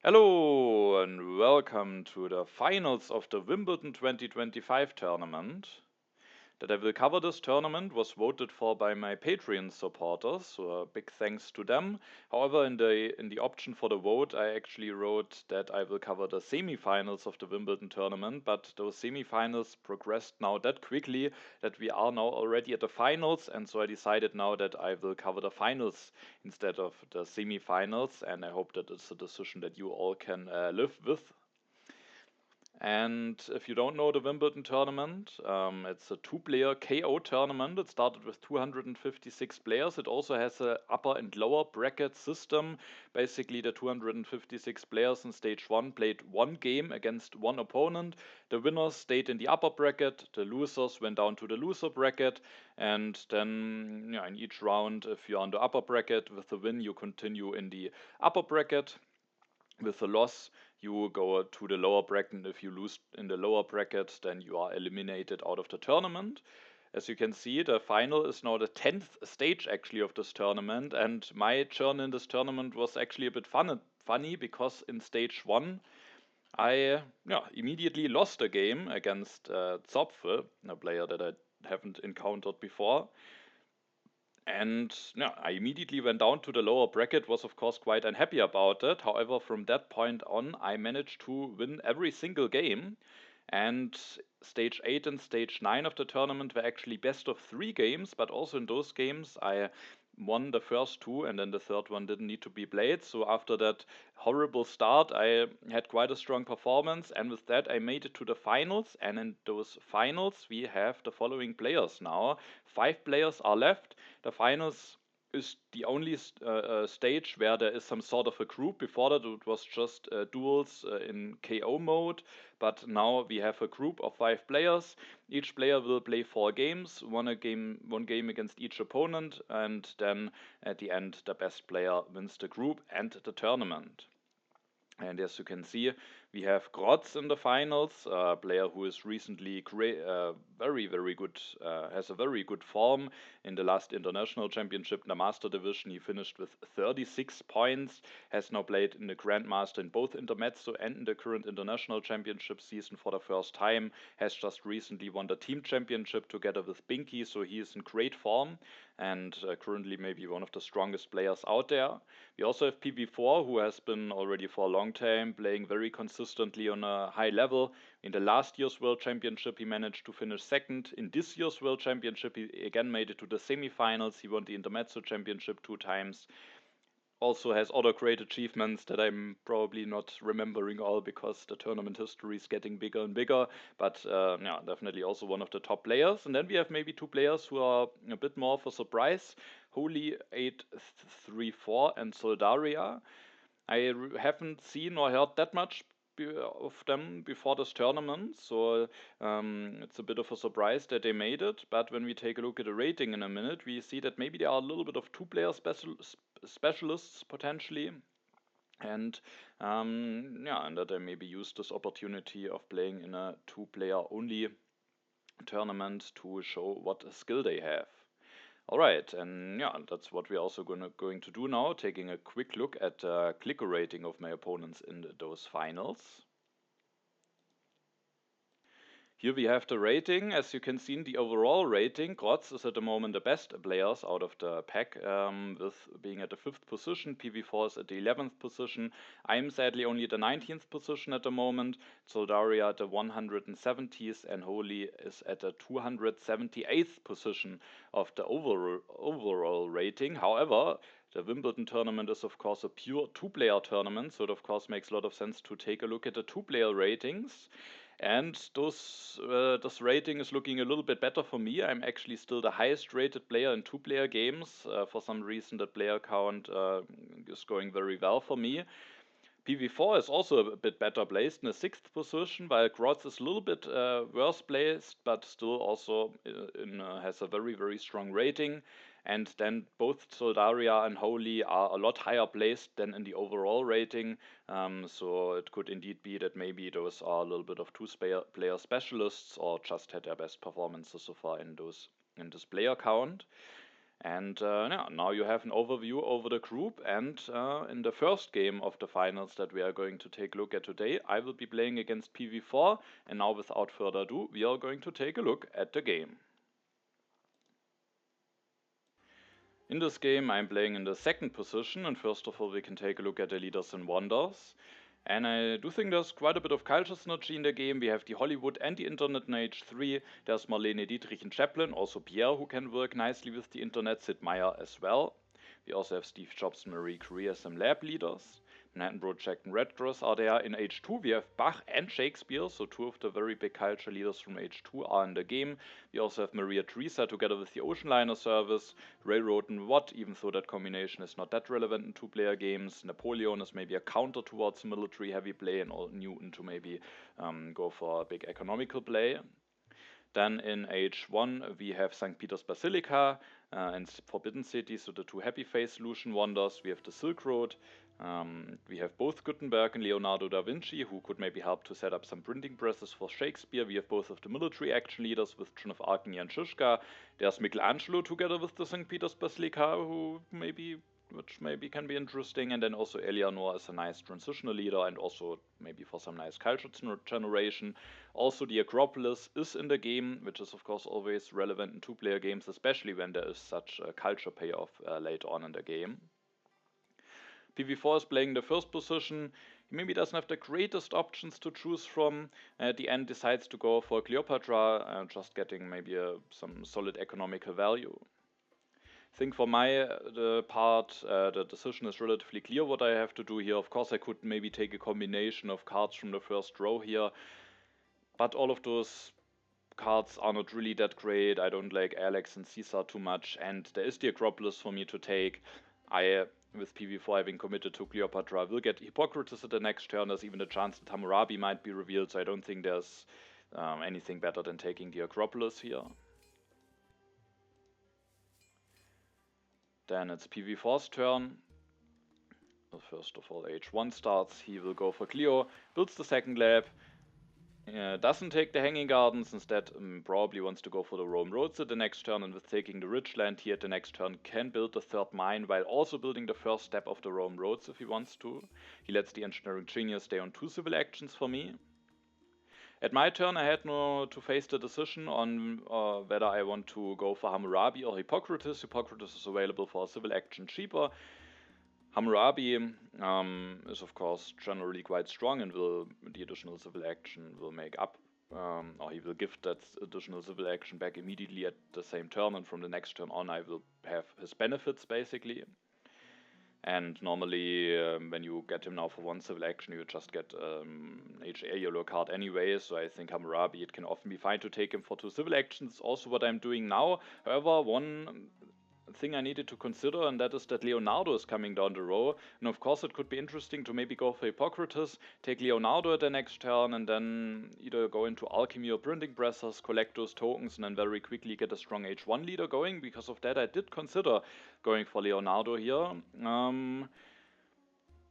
Hello and welcome to the finals of the Wimbledon 2025 tournament. That I will cover this tournament was voted for by my Patreon supporters, so a big thanks to them. However, in the option for the vote, I actually wrote that I will cover the semi-finals of the Wimbledon tournament, but those semi-finals progressed now that quickly that we are now already at the finals, and so I decided now that I will cover the finals instead of the semi-finals, and I hope that it's a decision that you all can live with. And if you don't know the Wimbledon tournament, it's a two-player KO tournament. It started with 256 players. It also has a upper and lower bracket system. Basically, the 256 players in stage one played one game against one opponent. The winners stayed in the upper bracket. The losers went down to the loser bracket. And then, in each round, if you're on the upper bracket with the win, you continue in the upper bracket. With a loss, you go to the lower bracket. If you lose in the lower bracket, then you are eliminated out of the tournament. As you can see, the final is now the 10th stage actually of this tournament, and my turn in this tournament was actually a bit funny because in stage one, I immediately lost a game against Zopfe, a player that I haven't encountered before. And yeah, I immediately went down to the lower bracket, was of course quite unhappy about it. However, from that point on, I managed to win every single game. And stage 8 and stage 9 of the tournament were actually best of three games, but also in those games, I won the first two, and then the third one didn't need to be played. So after that horrible start, I had quite a strong performance, and with that, I made it to the finals. And in those finals, we have the following players now. Five players are left. The finals is the only stage where there is some sort of a group. Before that, it was just duels in KO mode, but now we have a group of five players. Each player will play four games, one game against each opponent, and then at the end, the best player wins the group and the tournament. And as you can see, we have Grotz in the finals, a player who is recently very good, has a very good form. In the last international championship in the master division, he finished with 36 points, has now played in the Grandmaster in both Intermezzo and in the current international championship season for the first time, has just recently won the team championship together with Binky, so he is in great form and currently maybe one of the strongest players out there. We also have PV4, who has been already for a long time playing very consistently on a high level. In the last year's World Championship, he managed to finish second. In this year's World Championship, he again made it to the semifinals. He won the Intermezzo Championship two times. Also has other great achievements that I'm probably not remembering all because the tournament history is getting bigger and bigger. But definitely also one of the top players. And then we have maybe two players who are a bit more of a surprise: Holy 834 and Soldaria. I haven't seen or heard that much of them before this tournament, so it's a bit of a surprise that they made it. But when we take a look at the rating in a minute, we see that maybe there are a little bit of two-player specialists potentially, and and that they maybe use this opportunity of playing in a two-player only tournament to show what skill they have. All right, and that's what we're also going to do now, taking a quick look at the clicker rating of my opponents in those finals. Here we have the rating. As you can see in the overall rating, Grotz is at the moment the best players out of the pack, with being at the 5th position. PV4 is at the 11th position. I'm sadly only at the 19th position at the moment. Soldaria at the 170th, and Holy is at the 278th position of the overall rating. However, the Wimbledon tournament is of course a pure two-player tournament, so it of course makes a lot of sense to take a look at the two-player ratings. And this rating is looking a little bit better for me. I'm actually still the highest rated player in two-player games. For some reason, that player count is going very well for me. PV4 is also a bit better placed in the 6th position, while Grotz is a little bit worse placed, but still also has a very strong rating. And then both Soldaria and Holy are a lot higher placed than in the overall rating. So it could indeed be that maybe those are a little bit of two-player specialists or just had their best performances so far in this player count. And yeah, now you have an overview over the group, and in the first game of the finals that we are going to take a look at today, I will be playing against PV4, and now without further ado, we are going to take a look at the game. In this game, I'm playing in the second position, and first of all, we can take a look at the leaders and wonders. And I do think there's quite a bit of culture synergy in the game. We have the Hollywood and the Internet in H3. There's Marlene Dietrich and Chaplin, also Pierre, who can work nicely with the Internet, Sid Meier as well. We also have Steve Jobs and Marie Curie as some lab leaders. Manhattan Project and Redress are there. In H2, we have Bach and Shakespeare, so two of the very big culture leaders from H2 are in the game. We also have Maria Theresa together with the Ocean Liner service, Railroad and Watt, even though that combination is not that relevant in two-player games. Napoleon is maybe a counter towards military-heavy play, and Newton to maybe go for a big economical play. Then in H1 we have St. Peter's Basilica and Forbidden City, so the two happy face solution wonders. We have the Silk Road. We have both Gutenberg and Leonardo da Vinci, who could maybe help to set up some printing presses for Shakespeare. We have both of the military action leaders with Joan of Arc and Jan Žižka. There's Michelangelo together with the St. Peter's Basilica, which maybe can be interesting, and then also Eleanor is a nice transitional leader, and also maybe for some nice culture generation. Also the Acropolis is in the game, which is of course always relevant in two-player games, especially when there is such a culture payoff later on in the game. PV4 is playing the first position. He maybe doesn't have the greatest options to choose from. At the end decides to go for Cleopatra, just getting maybe some solid economical value. I think for my part, the decision is relatively clear what I have to do here. Of course, I could maybe take a combination of cards from the first row here, but all of those cards are not really that great. I don't like Alex and Caesar too much, and there is the Acropolis for me to take. With PV4 having committed to Cleopatra, will get Hippocrates at the next turn. There's even a chance that Hammurabi might be revealed, so I don't think there's anything better than taking the Acropolis here. Then it's PV4's turn. First of all, H1 starts. He will go for Cleo, builds the second lab. Doesn't take the Hanging Gardens, instead probably wants to go for the Rome Roads at the next turn, and with taking the Ridgeland here at the next turn can build the third mine while also building the first step of the Rome Roads if he wants to. He lets the Engineering Genius stay on two civil actions for me. At my turn I had to face the decision on whether I want to go for Hammurabi or Hippocrates. Hippocrates is available for a civil action cheaper. Hammurabi is of course generally quite strong, and the additional civil action will make up, or he will give that additional civil action back immediately at the same turn, and from the next turn on I will have his benefits basically. And normally when you get him now for one civil action, you just get HA yellow card anyway, so I think Hammurabi, it can often be fine to take him for two civil actions, also what I'm doing now. However, one thing I needed to consider, and that is that Leonardo is coming down the row, and of course it could be interesting to maybe go for Hippocrates, take Leonardo at the next turn, and then either go into alchemy or printing presses, collect those tokens, and then very quickly get a strong H1 leader going. Because of that I did consider going for Leonardo here.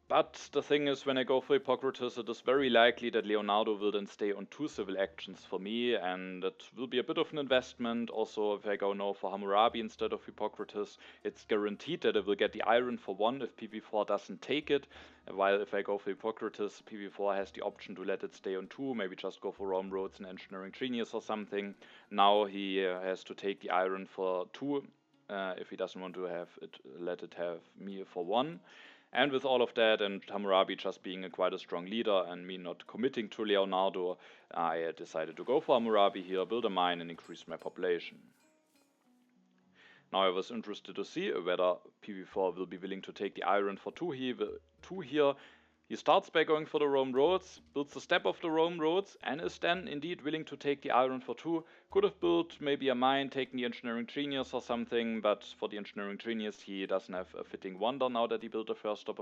But the thing is, when I go for Hippocrates, it is very likely that Leonardo will then stay on two civil actions for me, and it will be a bit of an investment. Also, if I go now for Hammurabi instead of Hippocrates, it's guaranteed that I will get the iron for one if PV4 doesn't take it, while if I go for Hippocrates, PV4 has the option to let it stay on two, maybe just go for Rome Roads and Engineering Genius or something. Now he has to take the iron for two if he doesn't want to let it have me for one. And with all of that, and Hammurabi just being quite a strong leader and me not committing to Leonardo, I decided to go for Hammurabi here, build a mine and increase my population. Now I was interested to see whether PV4 will be willing to take the iron for two here. He starts by going for the Rome Roads, builds the step of the Rome Roads, and is then indeed willing to take the iron for two. Could have built maybe a mine, taken the Engineering Genius or something, but for the Engineering Genius he doesn't have a fitting wonder now that he built the first step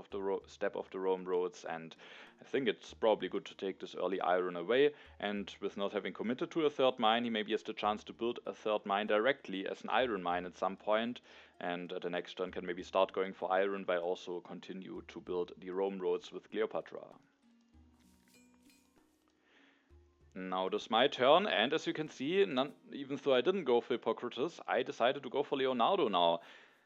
of the Rome Roads, and I think it's probably good to take this early iron away, and with not having committed to a third mine, he maybe has the chance to build a third mine directly as an iron mine at some point, and at the next turn can maybe start going for iron while also continue to build the Rome Roads with Cleopatra. Now this is my turn, and as you can see, even though I didn't go for Hippocrates, I decided to go for Leonardo now.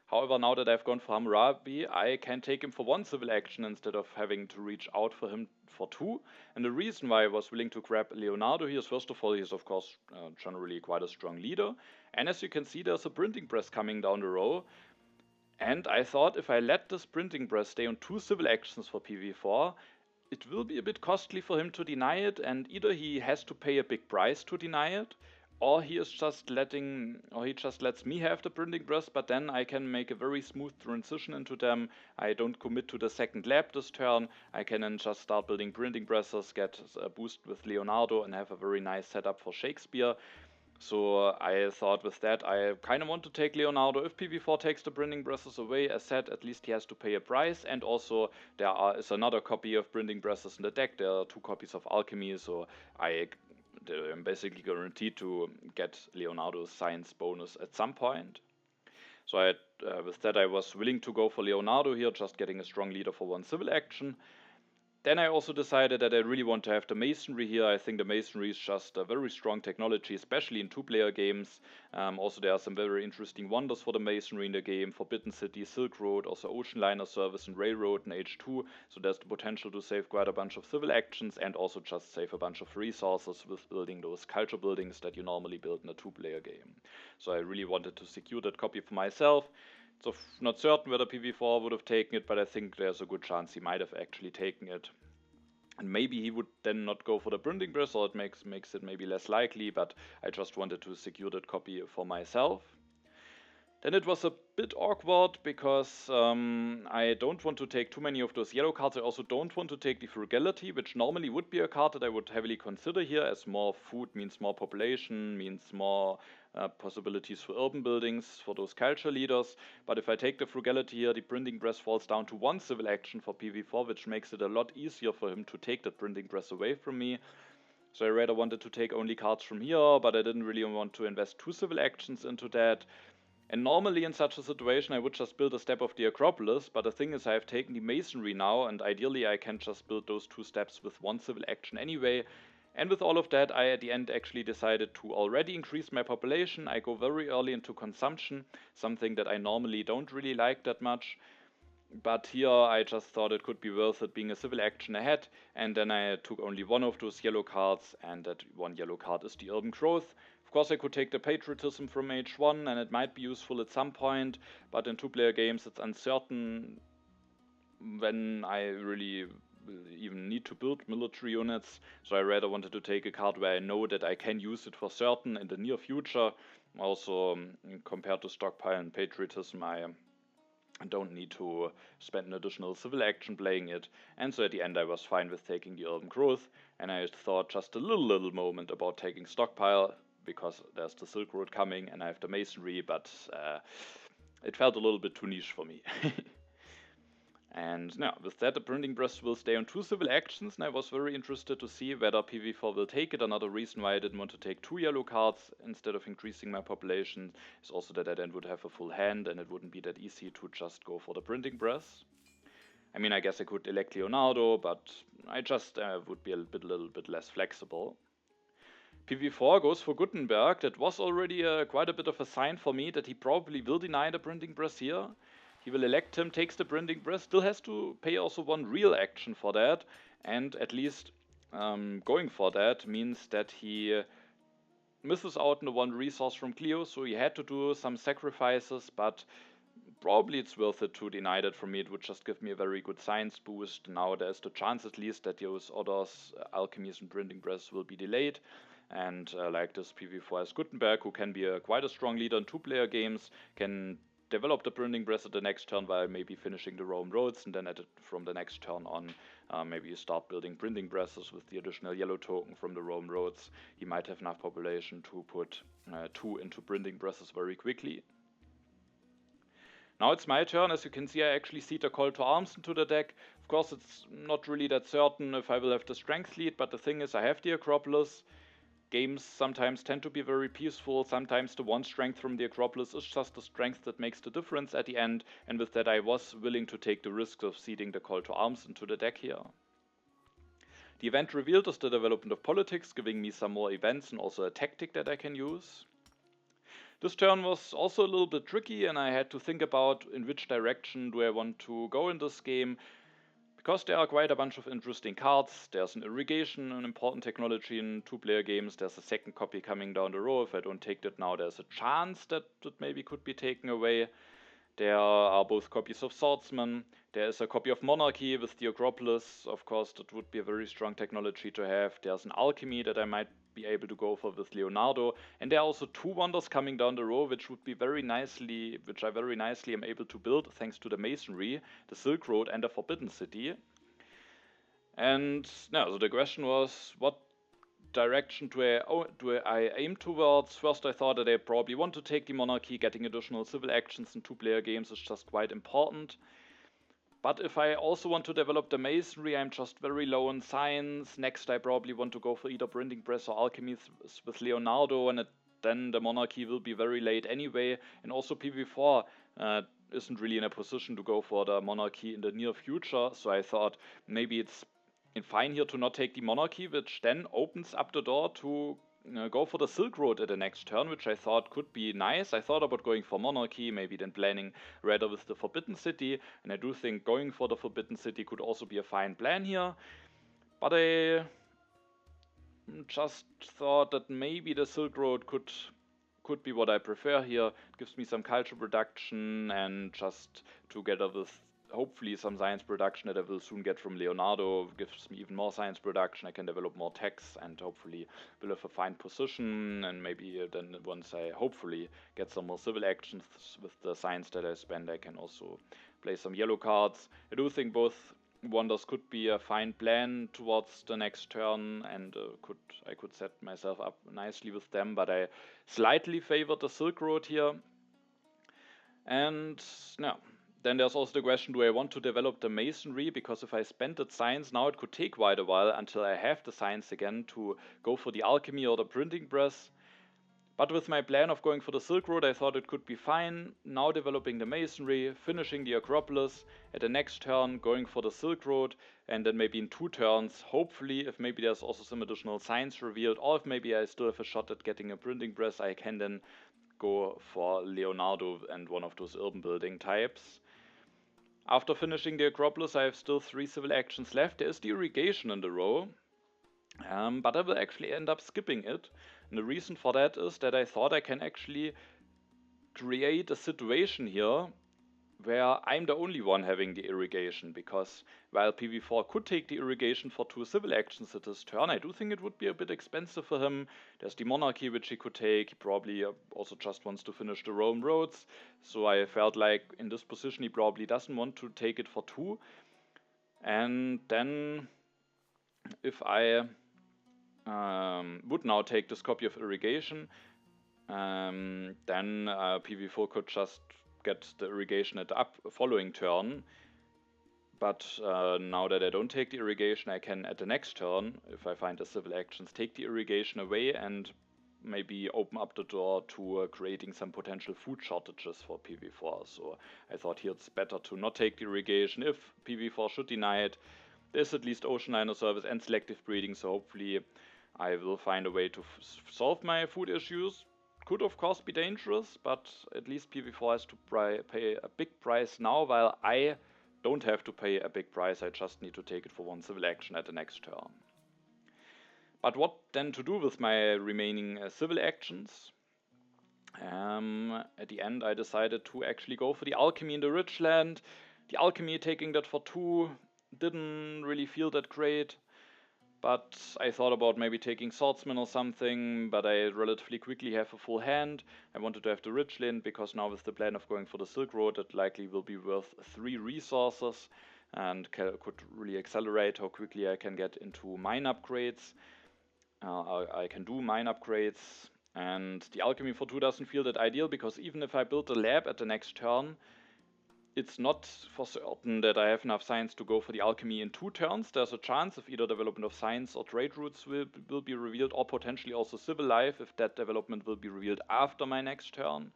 However, now that I've gone for Hammurabi, I can take him for one civil action instead of having to reach out for him for two. And the reason why I was willing to grab Leonardo here is, first of all, he's of course generally quite a strong leader. And as you can see, there's a printing press coming down the row. And I thought if I let this printing press stay on two civil actions for PV4, it will be a bit costly for him to deny it, and either he has to pay a big price to deny it, or he just lets me have the printing press, but then I can make a very smooth transition into them. I don't commit to the second lab this turn. I can then just start building printing presses, get a boost with Leonardo, and have a very nice setup for Shakespeare. So I thought with that, I kind of want to take Leonardo. If PV4 takes the printing presses away, as said, at least he has to pay a price. And also is another copy of printing presses in the deck. There are two copies of alchemy, so I'm basically guaranteed to get Leonardo's science bonus at some point. So with that, I was willing to go for Leonardo here, just getting a strong leader for one civil action. Then I also decided that I really want to have the Masonry here. I think the Masonry is just a very strong technology, especially in two-player games. Also, there are some very interesting wonders for the Masonry in the game. Forbidden City, Silk Road, also Ocean Liner Service and Railroad in H2. So there's the potential to save quite a bunch of civil actions and also just save a bunch of resources with building those culture buildings that you normally build in a two-player game. So I really wanted to secure that copy for myself. So not certain whether PV4 would have taken it, but I think there's a good chance he might have actually taken it. And maybe he would then not go for the printing press, or it makes it maybe less likely, but I just wanted to secure that copy for myself. Then it was a bit awkward because I don't want to take too many of those yellow cards. I also don't want to take the Frugality, which normally would be a card that I would heavily consider here, as more food means more population, means more possibilities for urban buildings for those culture leaders. But if I take the Frugality here, the printing press falls down to one civil action for PV4, which makes it a lot easier for him to take that printing press away from me. So I rather wanted to take only cards from here, but I didn't really want to invest two civil actions into that. And normally in such a situation I would just build a step of the Acropolis, but the thing is I have taken the Masonry now, and ideally I can just build those two steps with one civil action anyway. And with all of that, I at the end actually decided to already increase my population. I go very early into consumption, something that I normally don't really like that much. But here I just thought it could be worth it being a civil action ahead, and then I took only one of those yellow cards, and that one yellow card is the Urban Growth. Of course I could take the Patriotism from H1, and it might be useful at some point, but in two-player games it's uncertain when I really even need to build military units, so I rather wanted to take a card where I know that I can use it for certain in the near future. Also, compared to Stockpile and Patriotism, I don't need to spend an additional civil action playing it, and so at the end I was fine with taking the Urban Growth, and I thought just a little moment about taking Stockpile, because there's the Silk Road coming and I have the Masonry, but it felt a little bit too niche for me. And now, with that, the printing press will stay on two civil actions, and I was very interested to see whether PV4 will take it. Another reason why I didn't want to take two yellow cards instead of increasing my population is also that I then would have a full hand, and it wouldn't be that easy to just go for the printing press. I mean, I guess I could elect Leonardo, but I just would be a little bit less flexible. PV4 goes for Gutenberg. That was already quite a bit of a sign for me that he probably will deny the printing press here. He will elect him, takes the printing press, still has to pay also one real action for that, and at least going for that means that he misses out on the one resource from Clio, so he had to do some sacrifices, but probably it's worth it to deny that from me. It would just give me a very good science boost. Now there's the chance at least that those others, alchemies and printing press, will be delayed. And like this PV4 has Gutenberg, who can be quite a strong leader in two-player games, can develop the printing press at the next turn while maybe finishing the Rome roads, and then from the next turn on, maybe you start building printing presses with the additional yellow token from the Rome roads. He might have enough population to put two into printing presses very quickly. Now it's my turn. As you can see, I actually seed a call to arms into the deck. Of course, it's not really that certain if I will have the strength lead, but the thing is I have the Acropolis. Games sometimes tend to be very peaceful. Sometimes the one strength from the Acropolis is just the strength that makes the difference at the end, and with that I was willing to take the risk of seeding the call to arms into the deck here. The event revealed is the development of politics, giving me some more events and also a tactic that I can use. This turn was also a little bit tricky, and I had to think about in which direction do I want to go in this game, because there are quite a bunch of interesting cards. There's an irrigation, an important technology in two-player games. There's a second copy coming down the road. If I don't take that now, there's a chance that it maybe could be taken away. There are both copies of Swordsman. There is a copy of Monarchy with the Acropolis. Of course, that would be a very strong technology to have. There's an Alchemy that I might be able to go for with Leonardo. And there are also two wonders coming down the road, which I very nicely am able to build thanks to the Masonry, the Silk Road, and the Forbidden City. And now, so the question was, what direction do I aim towards? First, I thought that I probably want to take the Monarchy. Getting additional civil actions in two-player games is just quite important. But if I also want to develop the Masonry, I'm just very low on science. Next, I probably want to go for either Printing Press or Alchemy with Leonardo, and then the Monarchy will be very late anyway. And also PV4 isn't really in a position to go for the Monarchy in the near future, so I thought maybe it's fine here to not take the Monarchy, which then opens up the door to go for the Silk Road at the next turn, which I thought could be nice. I thought about going for Monarchy, maybe then planning rather with the Forbidden City, and I do think going for the Forbidden City could also be a fine plan here. But I just thought that maybe the Silk Road could be what I prefer here. It gives me some culture production, and just together with hopefully some science production that I will soon get from Leonardo gives me even more science production. I can develop more techs and hopefully will have a fine position, and maybe then once I hopefully get some more civil actions with the science that I spend, I can also play some yellow cards. I do think both wonders could be a fine plan towards the next turn, and I could set myself up nicely with them, but I slightly favored the Silk Road here. And now, then there's also the question, do I want to develop the Masonry? Because if I spend that science now, it could take quite a while until I have the science again to go for the Alchemy or the Printing Press. But with my plan of going for the Silk Road, I thought it could be fine. Now developing the Masonry, finishing the Acropolis, at the next turn going for the Silk Road, and then maybe in 2 turns, hopefully, if maybe there's also some additional science revealed, or if maybe I still have a shot at getting a Printing Press, I can then go for Leonardo and one of those urban building types. After finishing the Acropolis, I have still 3 civil actions left. There is the irrigation in the row, but I will actually end up skipping it. And the reason for that is that I thought I can actually create a situation here where I'm the only one having the irrigation, because while PV4 could take the irrigation for 2 civil actions at his turn, I do think it would be a bit expensive for him. There's the Monarchy which he could take. He probably also just wants to finish the Rome roads, so I felt like in this position he probably doesn't want to take it for 2. And then if I would now take this copy of irrigation, then PV4 could just get the irrigation at the following turn. But now that I don't take the irrigation, I can at the next turn, if I find the civil actions, take the irrigation away and maybe open up the door to creating some potential food shortages for PV4. So I thought here it's better to not take the irrigation. If PV4 should deny it, there's at least Ocean Liner Service and selective breeding, so hopefully I will find a way to solve my food issues. Could of course be dangerous, but at least PV4 has to pay a big price now, while I don't have to pay a big price. I just need to take it for 1 civil action at the next turn. But what then to do with my remaining civil actions? At the end I decided to actually go for the Alchemy in the Ridgeland. The Alchemy, taking that for 2, didn't really feel that great. But I thought about maybe taking Swordsman or something, but I relatively quickly have a full hand. I wanted to have the Ridgeland, because now with the plan of going for the Silk Road, it likely will be worth 3 resources, and could really accelerate how quickly I can get into mine upgrades. I can do mine upgrades, and the Alchemy for 2 doesn't feel that ideal, because even if I build a lab at the next turn, it's not for certain that I have enough science to go for the Alchemy in 2 turns. There's a chance if either development of science or trade routes will be revealed, or potentially also civil life if that development will be revealed after my next turn.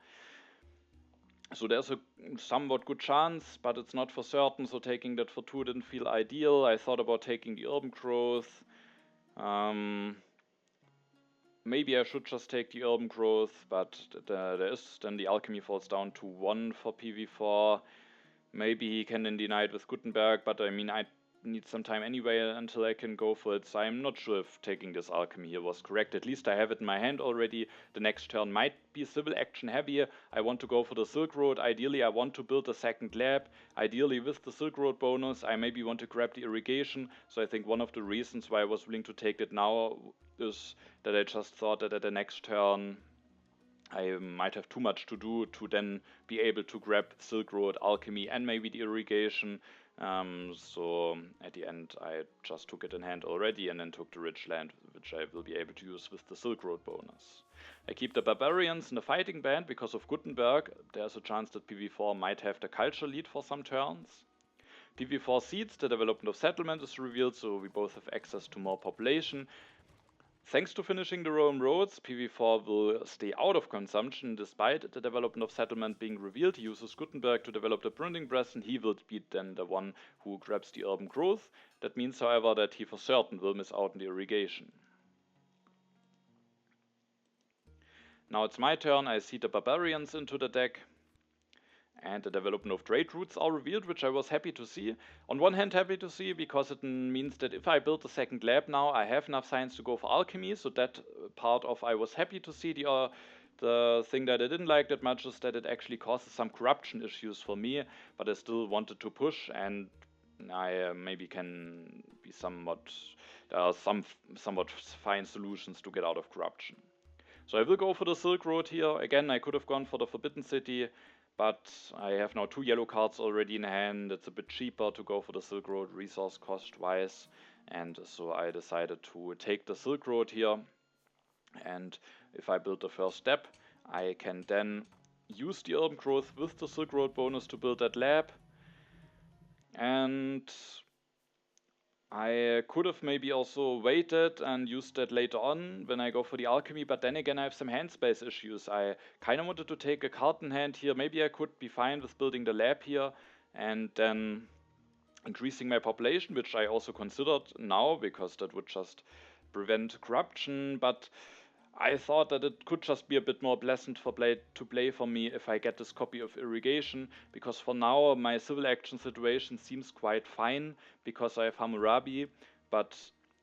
So there's a somewhat good chance, but it's not for certain, so taking that for 2 didn't feel ideal. I thought about taking the urban growth, Maybe I should just take the urban growth, but there is then the alchemy falls down to 1 for PV4. Maybe he can then deny it with Gutenberg, but I mean, I need some time anyway until I can go for it, so I'm not sure if taking this alchemy here was correct. At least I have it in my hand already. The next turn might be civil action heavier. I want to go for the Silk Road. Ideally, I want to build a second lab. Ideally, with the Silk Road bonus, I maybe want to grab the irrigation. So I think one of the reasons why I was willing to take it now is that I just thought that at the next turn I might have too much to do to then be able to grab Silk Road, Alchemy, and maybe the irrigation. So at the end I just took it in hand already and then took the rich land, which I will be able to use with the Silk Road bonus. I keep the Barbarians in the fighting band because of Gutenberg. There's a chance that PV4 might have the culture lead for some turns. PV4 seeds, the development of settlement is revealed, so we both have access to more population. Thanks to finishing the Roman roads, PV4 will stay out of consumption despite the development of settlement being revealed. He uses Gutenberg to develop the printing press and he will be then the one who grabs the urban growth. That means, however, that he for certain will miss out on the irrigation. Now it's my turn. I see the Barbarians into the deck. And the development of trade routes are revealed, which I was happy to see. On one hand, happy to see because it means that if I build a second lab now, I have enough science to go for alchemy. So that part of I was happy to see. The thing that I didn't like that much is that it actually causes some corruption issues for me, but I still wanted to push, and I maybe can be somewhat somewhat fine solutions to get out of corruption. So I will go for the Silk Road here. Again, I could have gone for the Forbidden City, but I have now 2 yellow cards already in hand. It's a bit cheaper to go for the Silk Road resource cost wise, and so I decided to take the Silk Road here. And if I build the first step, I can then use the urban growth with the Silk Road bonus to build that lab. And I could have maybe also waited and used that later on when I go for the alchemy, but then again I have some hand space issues. I kind of wanted to take a card in hand here. Maybe I could be fine with building the lab here and then increasing my population, which I also considered now because that would just prevent corruption, but I thought that it could just be a bit more pleasant to play for me if I get this copy of irrigation, because for now my civil action situation seems quite fine because I have Hammurabi, but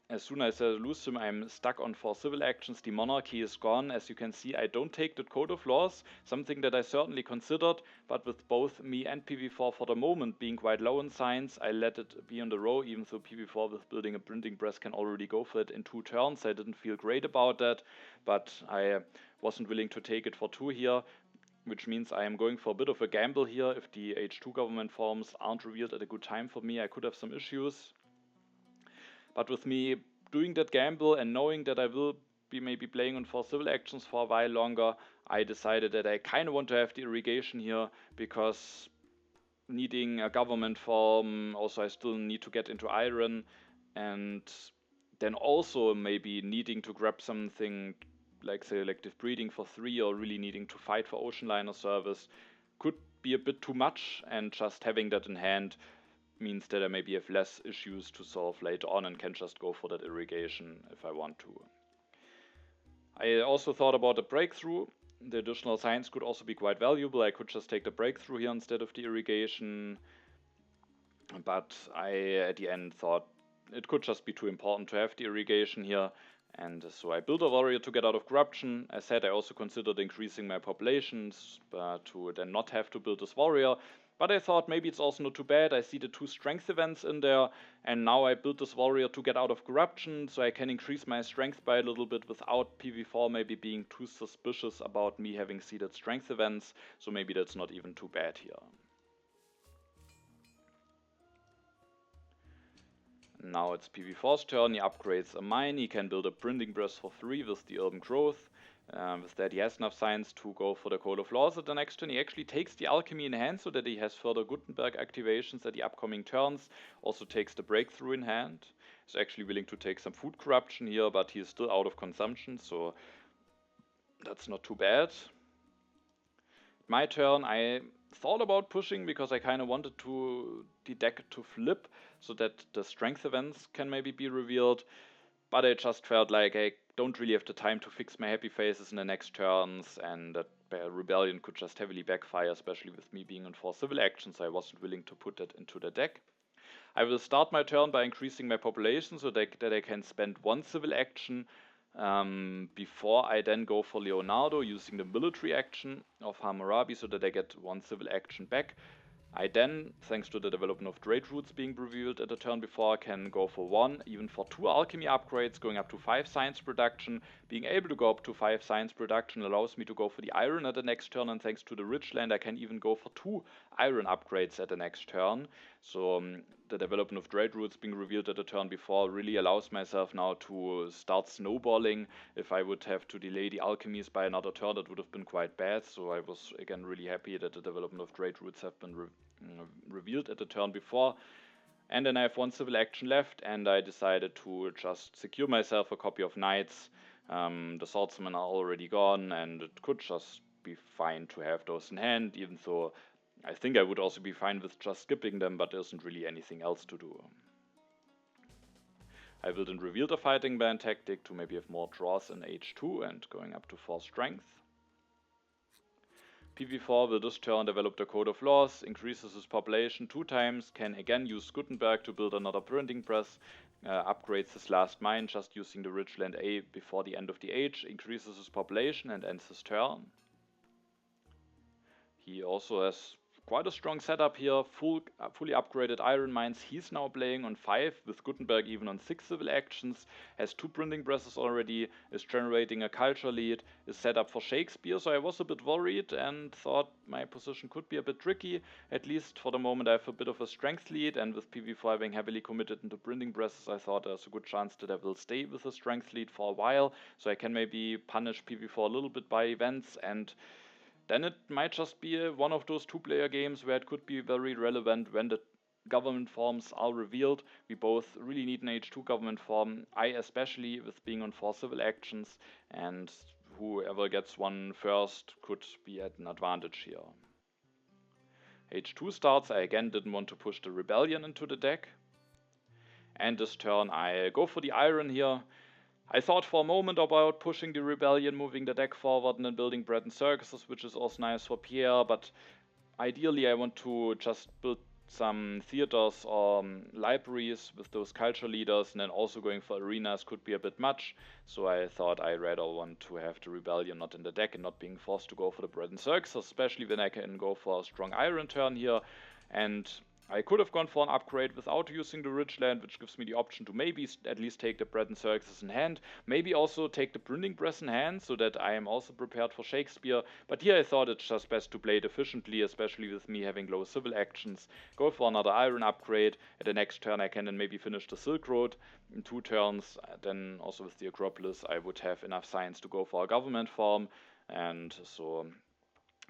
as soon as I lose him I'm stuck on 4 civil actions. The monarchy is gone. As you can see, I don't take the code of laws, something that I certainly considered, but with both me and PV4 for the moment being quite low in science, I let it be on the row, even though PV4 with building a printing press can already go for it in 2 turns. I didn't feel great about that, but I wasn't willing to take it for 2 here, which means I am going for a bit of a gamble here. If the H2 government forms aren't revealed at a good time for me, I could have some issues. But with me doing that gamble and knowing that I will be maybe playing on 4 civil actions for a while longer, I decided that I kind of want to have the irrigation here, because needing a government form, also I still need to get into iron, and then also maybe needing to grab something like selective breeding for 3 or really needing to fight for ocean liner service could be a bit too much, and just having that in hand means that I maybe have less issues to solve later on and can just go for that irrigation if I want to. I also thought about a breakthrough. The additional science could also be quite valuable. I could just take the breakthrough here instead of the irrigation, but I at the end thought it could just be too important to have the irrigation here, and so I built a warrior to get out of corruption. As said, I also considered increasing my populations to then not have to build this warrior. But I thought maybe it's also not too bad. I see the 2 strength events in there, and now I built this warrior to get out of corruption, so I can increase my strength by a little bit without PV4 maybe being too suspicious about me having seeded strength events, so maybe that's not even too bad here. Now it's PV4's turn. He upgrades a mine. He can build a printing press for 3 with the urban growth. With that he has enough science to go for the Code of Laws at the next turn. He actually takes the alchemy in hand so that he has further Gutenberg activations at the upcoming turns. Also takes the breakthrough in hand. He's actually willing to take some food corruption here, but he is still out of consumption, so that's not too bad. My turn, I thought about pushing because I kind of wanted the deck to flip so that the strength events can maybe be revealed. but I just felt like I don't really have the time to fix my happy faces in the next turns, and that rebellion could just heavily backfire, especially with me being on 4 civil actions. I wasn't willing to put that into the deck. I will start my turn by increasing my population so that I can spend 1 civil action before I then go for Leonardo using the military action of Hammurabi so that I get 1 civil action back. I then, thanks to the development of trade routes being revealed at the turn before, can go for 1, even for 2 alchemy upgrades, going up to 5 science production. Being able to go up to 5 science production allows me to go for the iron at the next turn, and thanks to the rich land I can even go for 2 iron upgrades at the next turn. So the development of trade routes being revealed at the turn before really allows myself now to start snowballing. If I would have to delay the alchemies by another turn, that would have been quite bad. So I was again really happy that the development of trade routes have been revealed at the turn before. And then I have 1 civil action left, and I decided to just secure myself a copy of knights. The swordsmen are already gone, and it could just be fine to have those in hand, even though I think I would also be fine with just skipping them, but there isn't really anything else to do. I will then reveal the fighting band tactic to maybe have more draws in H2 and going up to 4 strength. PV4 will this turn develop the Code of Laws, increases his population 2 times, can again use Gutenberg to build another printing press, upgrades his last mine just using the rich land A before the end of the age, increases his population and ends his turn. He also has quite a strong setup here, fully upgraded iron mines. He's now playing on 5 with Gutenberg even on 6 civil actions, has 2 printing presses already, is generating a culture lead, is set up for Shakespeare. So I was a bit worried and thought my position could be a bit tricky. At least for the moment I have a bit of a strength lead, and with PV4 having heavily committed into printing presses, I thought there's a good chance that I will stay with a strength lead for a while, so I can maybe punish PV4 a little bit by events, and then it might just be one of those 2-player games where it could be very relevant when the government forms are revealed. We both really need an H2 government form, I especially with being on 4 civil actions, and whoever gets one first could be at an advantage here. H2 starts. I again didn't want to push the rebellion into the deck, and this turn I go for the iron here. I thought for a moment about pushing the rebellion, moving the deck forward and then building bread and circuses, which is also nice for Pierre, but ideally I want to just build some theaters or libraries with those culture leaders, and then also going for arenas could be a bit much, so I thought I rather want to have the rebellion not in the deck and not being forced to go for the bread and circuses, especially when I can go for a strong iron turn here. And I could have gone for an upgrade without using the rich land, which gives me the option to maybe at least take the bread and circuses in hand, maybe also take the printing press in hand, so that I am also prepared for Shakespeare. But here I thought it's just best to play it efficiently, especially with me having low civil actions. Go for another iron upgrade. At the next turn I can then maybe finish the Silk Road in 2 turns. Then also with the Acropolis I would have enough science to go for a government form, and so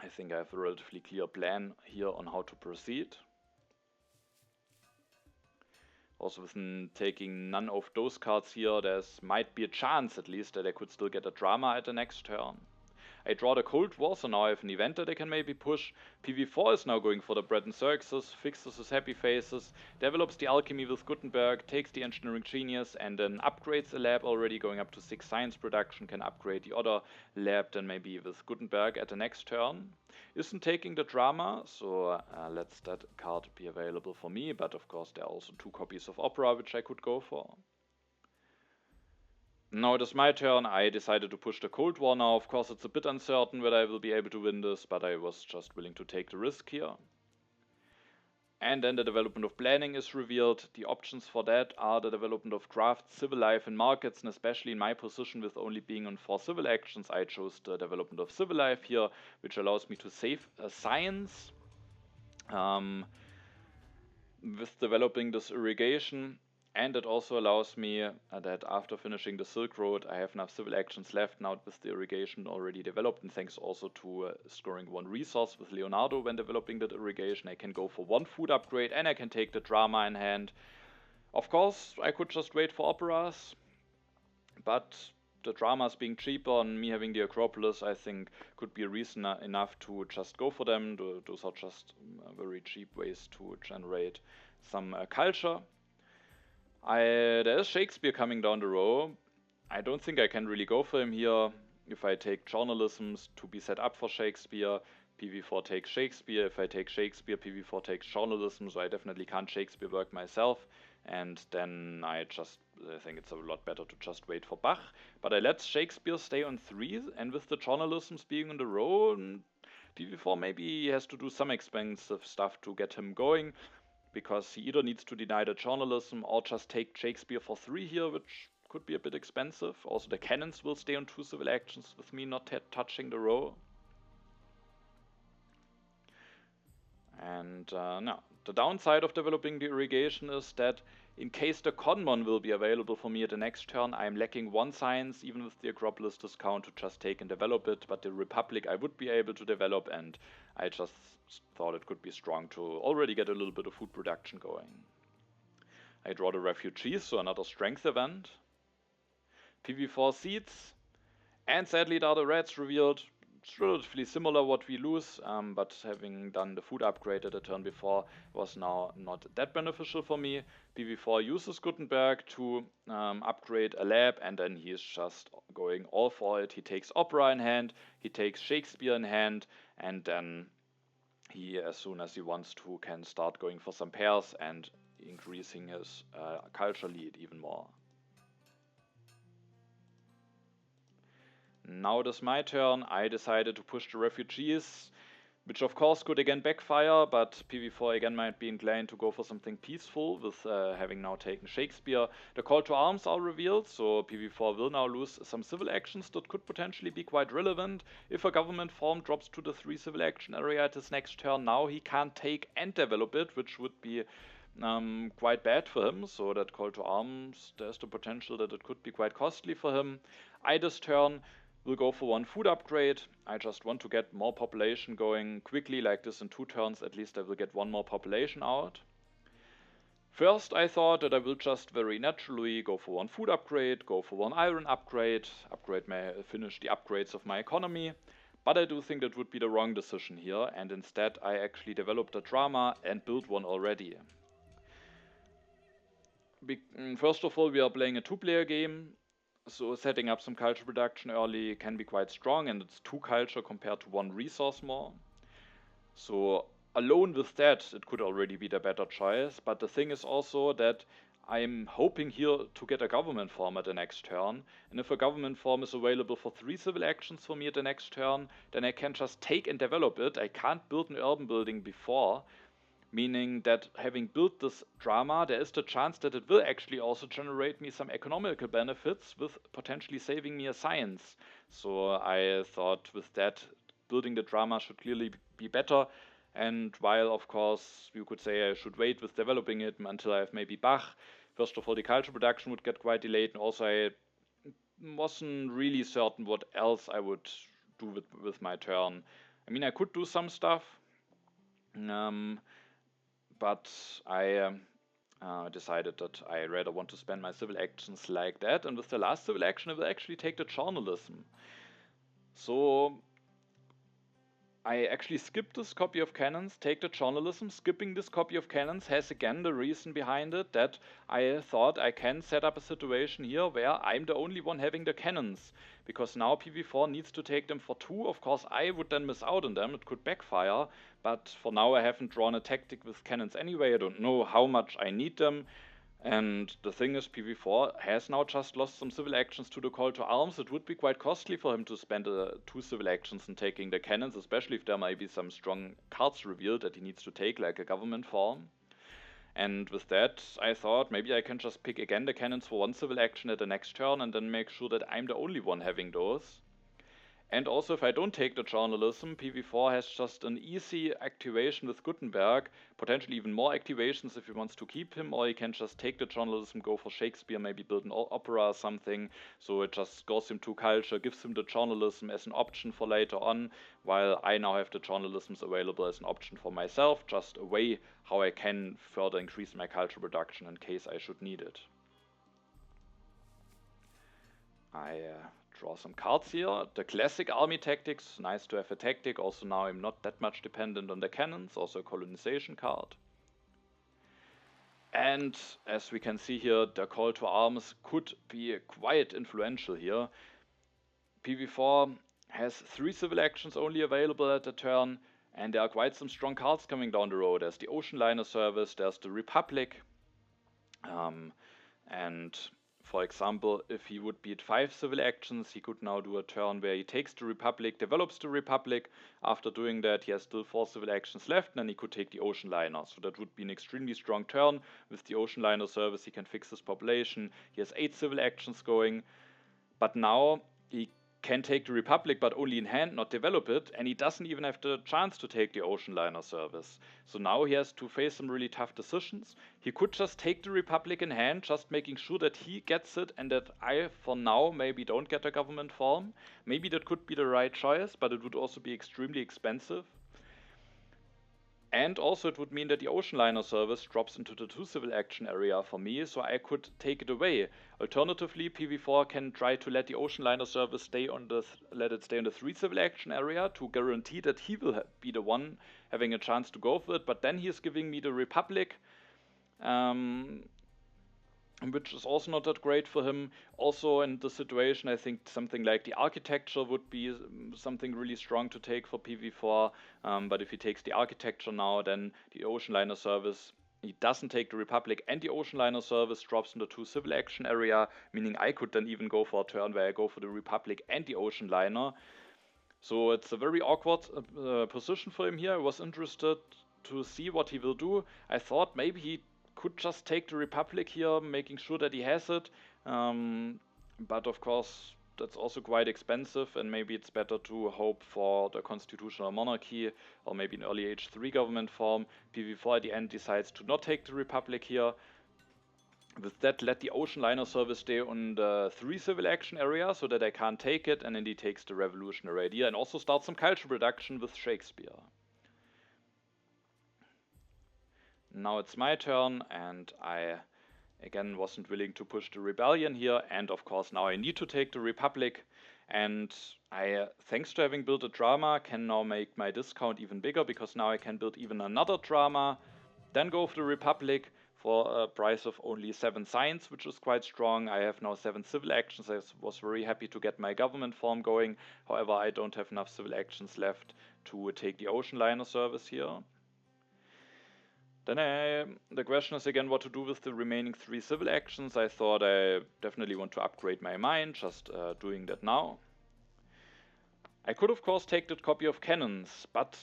I think I have a relatively clear plan here on how to proceed. Also with taking none of those cards here, there might be a chance at least that I could still get a drama at the next turn. I draw the Cold War, so now I have an event that I can maybe push. PV4 is now going for the bread and circuses, fixes his happy faces, develops the alchemy with Gutenberg, takes the engineering genius, and then upgrades a lab already, going up to 6 science production, can upgrade the other lab then maybe with Gutenberg at the next turn. Isn't taking the drama, so lets that card be available for me, but of course there are also 2 copies of Opera which I could go for. Now it is my turn. I decided to push the Cold War now. Of course it's a bit uncertain whether I will be able to win this, but I was just willing to take the risk here. And then the development of planning is revealed. The options for that are the development of crafts, civil life and markets, and especially in my position with only being on 4 civil actions, I chose the development of civil life here, which allows me to save science with developing this irrigation. And it also allows me that after finishing the Silk Road, I have enough civil actions left now with the irrigation already developed, and thanks also to scoring 1 resource with Leonardo when developing that irrigation, I can go for 1 food upgrade and I can take the drama in hand. Of course, I could just wait for operas, but the dramas being cheaper and me having the Acropolis, I think could be a reason enough to just go for them. Those are just very cheap ways to generate some culture. There is Shakespeare coming down the row. I don't think I can really go for him here. If I take journalisms to be set up for Shakespeare, PV4 takes Shakespeare. If I take Shakespeare, PV4 takes journalism, so I definitely can't Shakespeare work myself. And then I think it's a lot better to just wait for Bach. But I let Shakespeare stay on 3, and with the journalisms being in the row, PV4 maybe has to do some expensive stuff to get him going, because he either needs to deny the journalism or just take Shakespeare for 3 here, which could be a bit expensive. Also, the cannons will stay on 2 civil actions with me not touching the row. And now, the downside of developing the irrigation is that in case the Conmon will be available for me at the next turn, I'm lacking 1 science, even with the Acropolis discount, to just take and develop it. But the Republic I would be able to develop, and I just thought it could be strong to already get a little bit of food production going. I draw the refugees, so another strength event. PV4 seeds, and sadly the other reds revealed. It's relatively similar what we lose, but having done the food upgrade at the turn before was now not that beneficial for me. PV4 uses Gutenberg to upgrade a lab, and then he is just going all for it. He takes Opera in hand, he takes Shakespeare in hand, and then he, as soon as he wants to, can start going for some pairs and increasing his culture lead even more. Now it is my turn. I decided to push the refugees, which of course could again backfire, but PV4 again might be inclined to go for something peaceful with having now taken Shakespeare. The call to arms are revealed, so PV4 will now lose some civil actions that could potentially be quite relevant. If a government form drops to the 3 civil action area at his next turn, now he can't take and develop it, which would be quite bad for him. So that call to arms, there's the potential that it could be quite costly for him. I this turn will go for 1 food upgrade. I just want to get more population going quickly, like this in 2 turns. At least I will get 1 more population out. First, I thought that I will just very naturally go for 1 food upgrade, go for 1 iron upgrade, finish the upgrades of my economy. But I do think that would be the wrong decision here, and instead I actually developed a drama and built 1 already. First of all, we are playing a 2-player game. So setting up some culture production early can be quite strong, and it's 2 culture compared to 1 resource more. So alone with that, it could already be the better choice. But the thing is also that I'm hoping here to get a government form at the next turn. And if a government form is available for 3 civil actions for me at the next turn, then I can just take and develop it. I can't build an urban building before. Meaning that having built this drama, there is the chance that it will actually also generate me some economical benefits with potentially saving me a science. So I thought with that, building the drama should clearly be better. And while, of course, you could say I should wait with developing it until I have maybe Bach, first of all, the culture production would get quite delayed. And also I wasn't really certain what else I would do with my turn. I mean, I could do some stuff. But I decided that I rather want to spend my civil actions like that. And with the last civil action, I will actually take the journalism. So I actually skipped this copy of cannons, take the journalism. Skipping this copy of cannons has again the reason behind it that I thought I can set up a situation here where I'm the only one having the cannons. Because now PV4 needs to take them for 2. Of course, I would then miss out on them. It could backfire. But for now, I haven't drawn a tactic with cannons anyway. I don't know how much I need them. And the thing is, PV4 has now just lost some civil actions to the call to arms. It would be quite costly for him to spend 2 civil actions in taking the cannons, especially if there might be some strong cards revealed that he needs to take, like a government form. And with that, I thought maybe I can just pick again the cannons for 1 civil action at the next turn and then make sure that I'm the only one having those. And also, if I don't take the journalism, PV4 has just an easy activation with Gutenberg, potentially even more activations if he wants to keep him, or he can just take the journalism, go for Shakespeare, maybe build an opera or something, so it just scores him 2 culture, gives him the journalism as an option for later on, while I now have the journalisms available as an option for myself, just a way how I can further increase my culture production in case I should need it. I draw some cards here. The classic army tactics, nice to have a tactic. Also now I'm not that much dependent on the cannons, also a colonization card. And as we can see here, the call to arms could be quite influential here. PV4 has 3 civil actions only available at the turn, and there are quite some strong cards coming down the road. There's the Ocean Liner Service, there's the Republic, and for example, if he would beat 5 civil actions, he could now do a turn where he takes the Republic, develops the Republic. After doing that, he has still 4 civil actions left, and then he could take the Ocean Liner. So that would be an extremely strong turn. With the Ocean Liner Service, he can fix his population. He has 8 civil actions going, but now he can take the Republic, but only in hand, not develop it, and he doesn't even have the chance to take the Ocean Liner Service. So now he has to face some really tough decisions. He could just take the Republic in hand, just making sure that he gets it and that I, for now, maybe don't get a government form. Maybe that could be the right choice, but it would also be extremely expensive. And also it would mean that the Ocean Liner Service drops into the 2 civil action area for me, so I could take it away. Alternatively, PV4 can try to let the Ocean Liner Service stay on the 3 civil action area to guarantee that he will be the one having a chance to go for it, but then he is giving me the Republic, which is also not that great for him. Also in the situation, I think something like the Architecture would be something really strong to take for PV4, but if he takes the Architecture now, then the Ocean Liner Service, he doesn't take the Republic, and the Ocean Liner Service drops in the 2 civil action area, meaning I could then even go for a turn where I go for the Republic and the Ocean Liner. So it's a very awkward position for him here. I was interested to see what he will do. I thought maybe he could just take the Republic here, making sure that he has it, but of course that's also quite expensive, and maybe it's better to hope for the constitutional monarchy or maybe an early age 3 government form. PV4 at the end decides to not take the Republic here. With that, let the Ocean Liner Service stay on the 3 civil action area so that I can't take it, and then he takes the revolutionary idea and also starts some culture production with Shakespeare. Now it's my turn, and I again wasn't willing to push the rebellion here, and of course now I need to take the Republic, and I, thanks to having built a drama, can now make my discount even bigger, because now I can build even another drama, then go for the Republic for a price of only 7 science, which is quite strong. I have now 7 civil actions. I was very happy to get my government form going. However, I don't have enough civil actions left to take the Ocean Liner Service here. Then the question is again what to do with the remaining 3 civil actions. I thought I definitely want to upgrade my mine, just doing that now. I could of course take that copy of cannons, but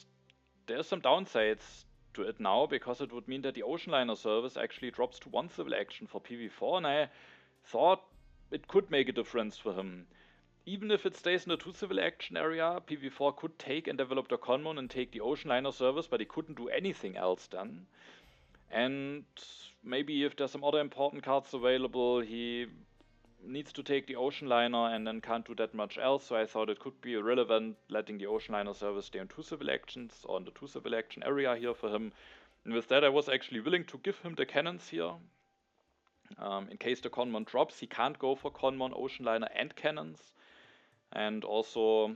there's some downsides to it now, because it would mean that the Ocean Liner Service actually drops to 1 civil action for PV4, and I thought it could make a difference for him. Even if it stays in the 2 civil action area, PV4 could take and develop the Conmon and take the Ocean Liner Service, but he couldn't do anything else then. And maybe if there's some other important cards available, he needs to take the Ocean Liner and then can't do that much else, so I thought it could be relevant letting the Ocean Liner Service stay on 2 civil actions, or in the 2 civil action area here for him. And with that I was actually willing to give him the cannons here. In case the Conmon drops, he can't go for Conmon, Ocean Liner and cannons. And also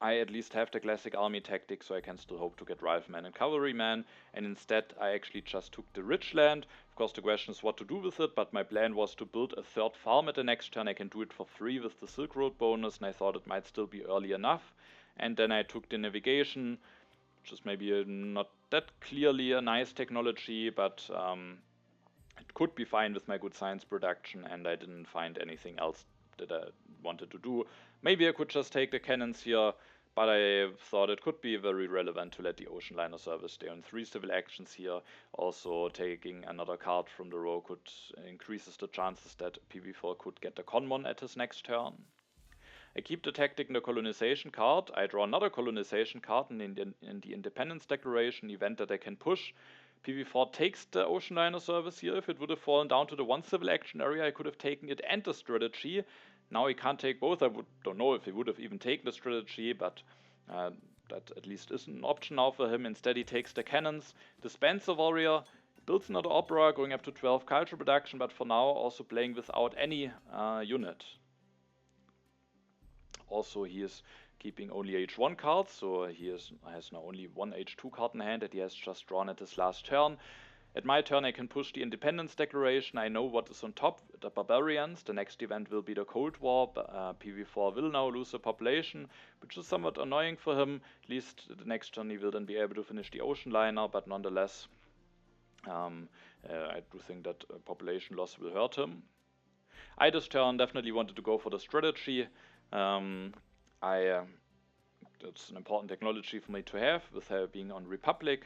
I at least have the classic army tactic, so I can still hope to get Rifleman and Cavalryman, and instead I actually just took the rich land. Of course the question is what to do with it, but my plan was to build a 3rd farm at the next turn. I can do it for free with the Silk Road bonus, and I thought it might still be early enough. And then I took the navigation, which is maybe not that clearly a nice technology, but it could be fine with my good science production, and I didn't find anything else that I wanted to do. Maybe I could just take the cannons here, but I thought it could be very relevant to let the Ocean Liner Service stay on 3 civil actions here. Also taking another card from the row could increases the chances that PV4 could get the Conmon at his next turn. I keep the tactic in the colonization card. I draw another colonization card in the Independence Declaration event that I can push. PV4 takes the Ocean Liner Service here. If it would have fallen down to the 1 civil action area, I could have taken it and the strategy. Now he can't take both. I don't know if he would have even taken the strategy, but that at least isn't an option now for him. Instead he takes the cannons, disbands the warrior, builds another opera, going up to 12 culture production, but for now also playing without any unit. Also he is keeping only H1 cards, so he has now only 1 H2 card in hand that he has just drawn at his last turn. At my turn I can push the Independence Declaration. I know what is on top, the Barbarians. The next event will be the Cold War. PV4 will now lose a population, which is somewhat annoying for him. At least the next turn he will then be able to finish the Ocean Liner, but nonetheless I do think that population loss will hurt him. I this turn definitely wanted to go for the strategy. That's an important technology for me to have, with being on Republic.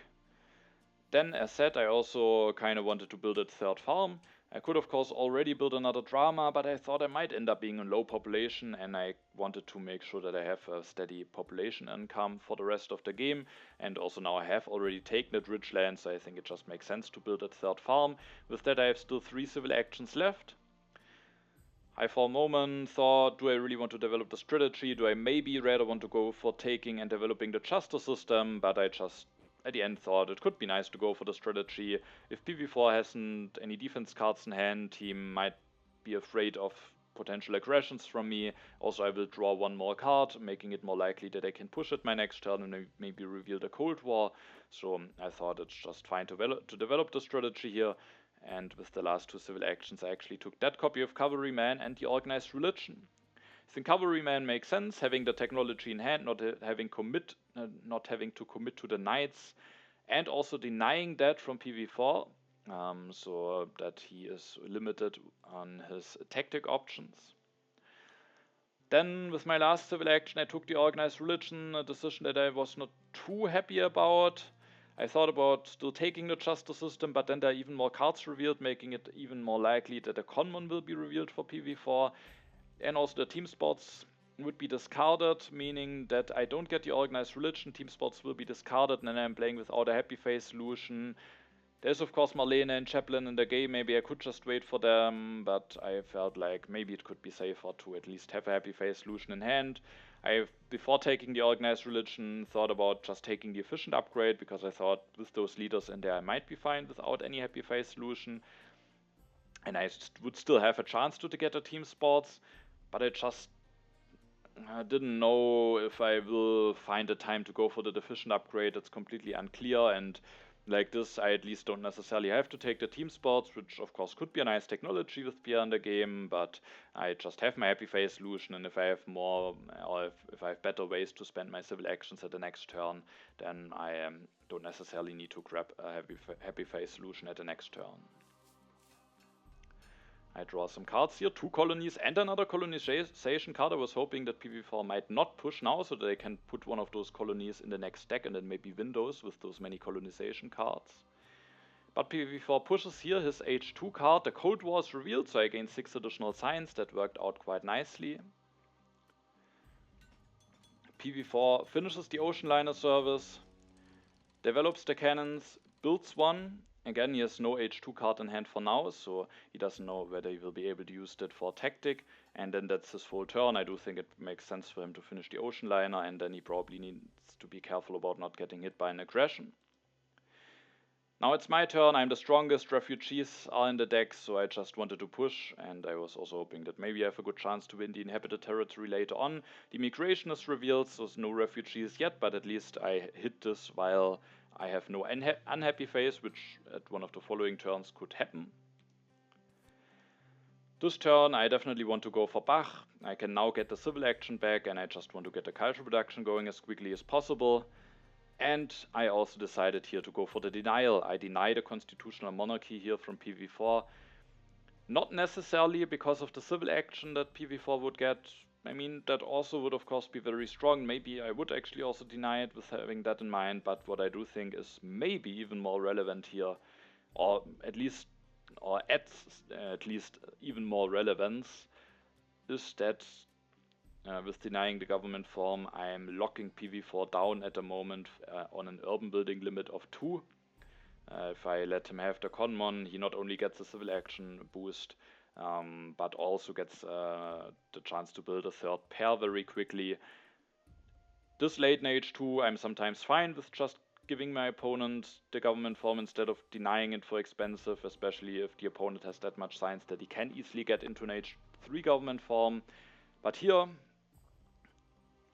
Then, as said, I also kind of wanted to build a third farm. I could, of course, already build another drama, but I thought I might end up being in low population, and I wanted to make sure that I have a steady population income for the rest of the game. And also now I have already taken that rich land, so I think it just makes sense to build a third farm. With that, I have still 3 civil actions left. I for a moment thought, do I really want to develop the strategy? Do I maybe rather want to go for taking and developing the justice system? But I just, at the end, thought it could be nice to go for the strategy. If PV4 hasn't any defense cards in hand, he might be afraid of potential aggressions from me. Also, I will draw 1 more card, making it more likely that I can push it my next turn and maybe reveal the Cold War. So I thought it's just fine to develop the strategy here. And with the last 2 civil actions, I actually took that copy of Cavalryman and the Organized Religion. I think Cavalryman makes sense, having the technology in hand, not having to commit to the Knights, and also denying that from PV4, so that he is limited on his tactic options. Then, with my last civil action, I took the Organized Religion, a decision that I was not too happy about. I thought about still taking the justice system, but then there are even more cards revealed, making it even more likely that a Conmon will be revealed for PV4. And also the team spots would be discarded, meaning that I don't get the Organized Religion, team spots will be discarded, and then I'm playing without a Happy Face solution. There's of course Marlene and Chaplin in the game, maybe I could just wait for them, but I felt like maybe it could be safer to at least have a Happy Face solution in hand. Before taking the Organized Religion, thought about just taking the Efficient upgrade, because I thought with those leaders in there I might be fine without any Happy Face solution. And I would still have a chance to get a team sports, but I just didn't know if I will find the time to go for the Efficient upgrade. It's completely unclear, and like this, I at least don't necessarily have to take the team sports, which of course could be a nice technology with Pierre in the game, but I just have my Happy Face solution, and if I have more, or if I have better ways to spend my civil actions at the next turn, then I don't necessarily need to grab a Happy Face solution at the next turn. I draw some cards here, 2 colonies and another colonization card. I was hoping that PV4 might not push now, so that they can put one of those colonies in the next deck and then maybe win those with those many colonization cards. But PV4 pushes here his H2 card, the Cold War is revealed, so I gain 6 additional signs. That worked out quite nicely. PV4 finishes the Ocean Liner service, develops the cannons, builds one. Again, he has no H2 card in hand for now, so he doesn't know whether he will be able to use that for tactic, and then that's his full turn. I do think it makes sense for him to finish the Ocean Liner, and then he probably needs to be careful about not getting hit by an aggression. Now it's my turn, I'm the strongest, refugees are in the deck, so I just wanted to push, and I was also hoping that maybe I have a good chance to win the inhabited territory later on. The migration is revealed, so there's no refugees yet, but at least I hit this while I have no unhappy face, which at one of the following turns could happen. This turn I definitely want to go for Bach. I can now get the civil action back, and I just want to get the culture production going as quickly as possible. And I also decided here to go for the denial. I deny the constitutional monarchy here from PV4. Not necessarily because of the civil action that PV4 would get. I mean, that also would of course be very strong. Maybe I would actually also deny it with having that in mind, but what I do think is maybe even more relevant here, or at least even more relevance, is that with denying the government form, I am locking PV4 down at the moment on an urban building limit of 2. If I let him have the Conmon, he not only gets a civil action boost, but also gets the chance to build a third pair very quickly. This late in H2, I'm sometimes fine with just giving my opponent the government form instead of denying it for expensive, especially if the opponent has that much science that he can easily get into an H3 government form. But here,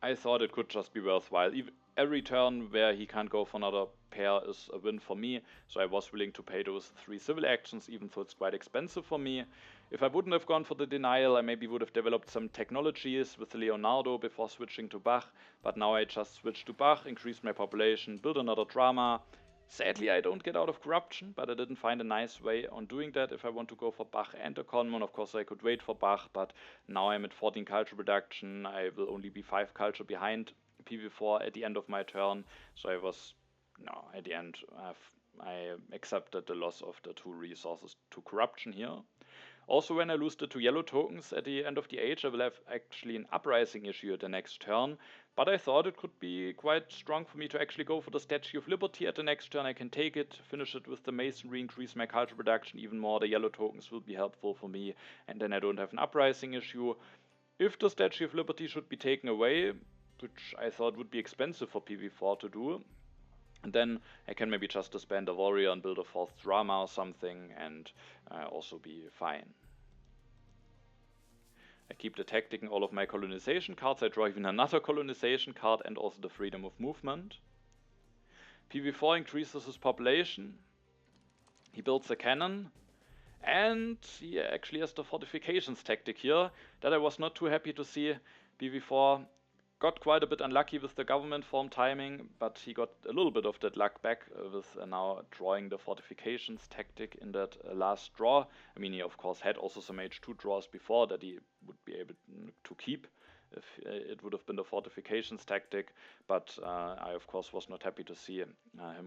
I thought it could just be worthwhile. Every turn where he can't go for another pair is a win for me, so I was willing to pay those 3 civil actions, even though it's quite expensive for me. If I wouldn't have gone for the denial, I maybe would have developed some technologies with Leonardo before switching to Bach, but now I just switched to Bach, increased my population, built another drama. Sadly, I don't get out of corruption, but I didn't find a nice way on doing that. If I want to go for Bach and a Conmon, of course I could wait for Bach, but now I'm at 14 culture production. I will only be 5 culture behind PV4 at the end of my turn, so I was, no, at the end, I accepted the loss of the 2 resources to corruption here. Also, when I lose the 2 yellow tokens at the end of the age, I will have actually an uprising issue at the next turn. But I thought it could be quite strong for me to actually go for the Statue of Liberty at the next turn. I can take it, finish it with the Masonry, increase my culture production even more. The yellow tokens will be helpful for me, and then I don't have an uprising issue. If the Statue of Liberty should be taken away, which I thought would be expensive for PV4 to do, and then I can maybe just disband a warrior and build a 4th drama or something, and also be fine. I keep the tactic in all of my colonization cards. I draw even another colonization card and also the freedom of movement. PV4 increases his population. He builds a cannon. And he actually has the fortifications tactic here that I was not too happy to see. PV4 got quite a bit unlucky with the government form timing, but he got a little bit of that luck back with now drawing the fortifications tactic in that last draw. I mean, he of course had also some H2 draws before that he would be able to keep if it would have been the fortifications tactic, but I of course was not happy to see him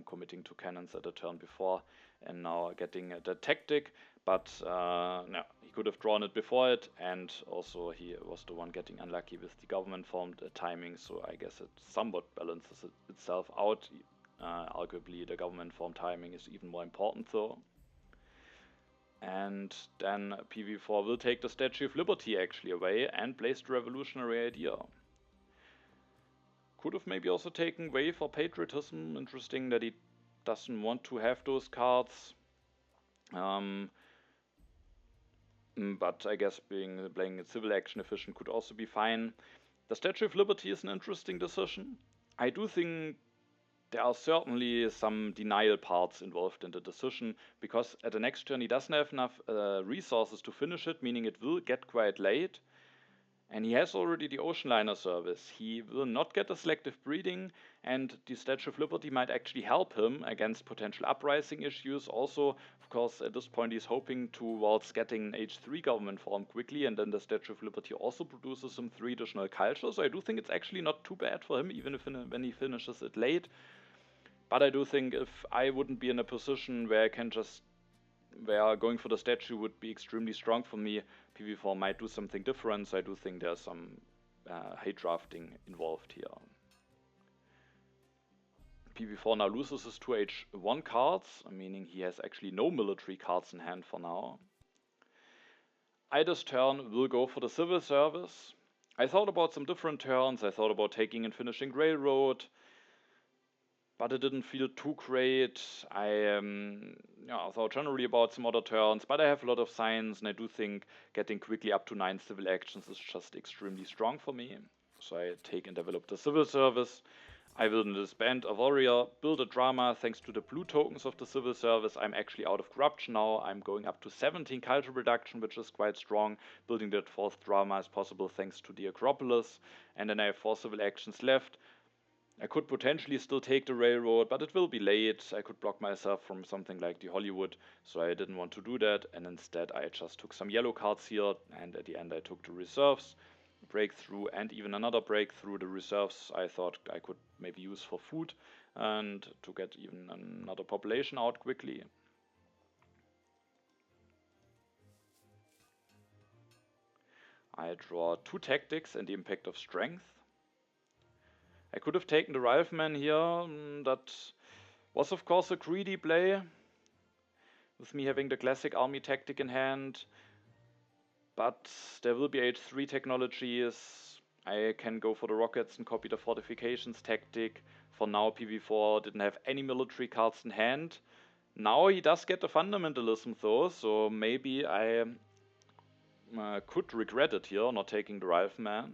committing to cannons at the turn before and now getting the tactic. But no, he could have drawn it before it, and also he was the one getting unlucky with the government formed timing, so I guess it somewhat balances itself out. Arguably the government form timing is even more important though. And then PV4 will take the Statue of Liberty actually away and place the revolutionary idea. Could have maybe also taken Way for Patriotism. Interesting that he doesn't want to have those cards. But I guess playing a civil action efficient could also be fine. The Statue of Liberty is an interesting decision. I do think there are certainly some denial parts involved in the decision, because at the next turn he doesn't have enough resources to finish it, meaning it will get quite late. And he has already the Ocean Liner service. He will not get a selective breeding, and the Statue of Liberty might actually help him against potential uprising issues. Also, of course, at this point he's hoping towards getting an H3 government form quickly, and then the Statue of Liberty also produces some 3 additional cultures. So I do think it's actually not too bad for him, even if when he finishes it late. But I do think if I wouldn't be in a position where I can just where going for the statue would be extremely strong for me, PV4 might do something different, so I do think there's some hate drafting involved here. PV4 now loses his 2 H1 cards, meaning he has actually no military cards in hand for now. I this turn will go for the civil service. I thought about some different turns. I thought about taking and finishing railroad, but it didn't feel too great. I thought generally about some other turns, but I have a lot of signs, and I do think getting quickly up to 9 civil actions is just extremely strong for me. So I take and develop the civil service. I will disband a warrior, build a drama. Thanks to the blue tokens of the civil service, I'm actually out of corruption now. I'm going up to 17 culture reduction, which is quite strong. Building that 4th drama is possible thanks to the Acropolis. And then I have 4 civil actions left. I could potentially still take the railroad, but it will be late. I could block myself from something like the Hollywood, so I didn't want to do that. And instead I just took some yellow cards here, and at the end I took the reserves, breakthrough, and even another breakthrough. The reserves I thought I could maybe use for food and to get even another population out quickly. I draw 2 tactics and the impact of strength. I could have taken the Rifleman here. That was of course a greedy play, with me having the classic army tactic in hand. But there will be H3 technologies. I can go for the rockets and copy the fortifications tactic. For now PV4 didn't have any military cards in hand. Now he does get the fundamentalism though, so maybe I could regret it here, not taking the Rifleman.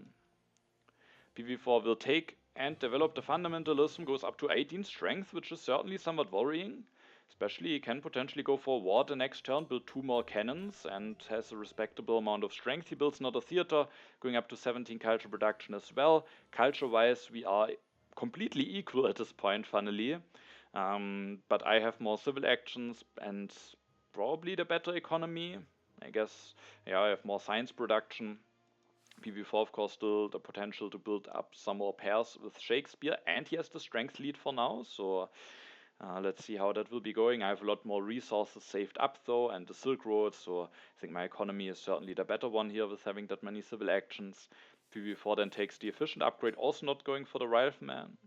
PV4 will take and developed a fundamentalism, goes up to 18 strength, which is certainly somewhat worrying. Especially, he can potentially go for a war the next turn, build 2 more cannons, and has a respectable amount of strength. He builds another theater, going up to 17 culture production as well. Culture-wise, we are completely equal at this point, funnily. But I have more civil actions and probably the better economy. I guess, yeah, I have more science production. PV4, of course, still the potential to build up some more pairs with Shakespeare, and he has the strength lead for now, so let's see how that will be going. I have a lot more resources saved up though, and the Silk Road, so I think my economy is certainly the better one here with having that many civil actions. PV4 then takes the efficient upgrade, also not going for the Rifleman.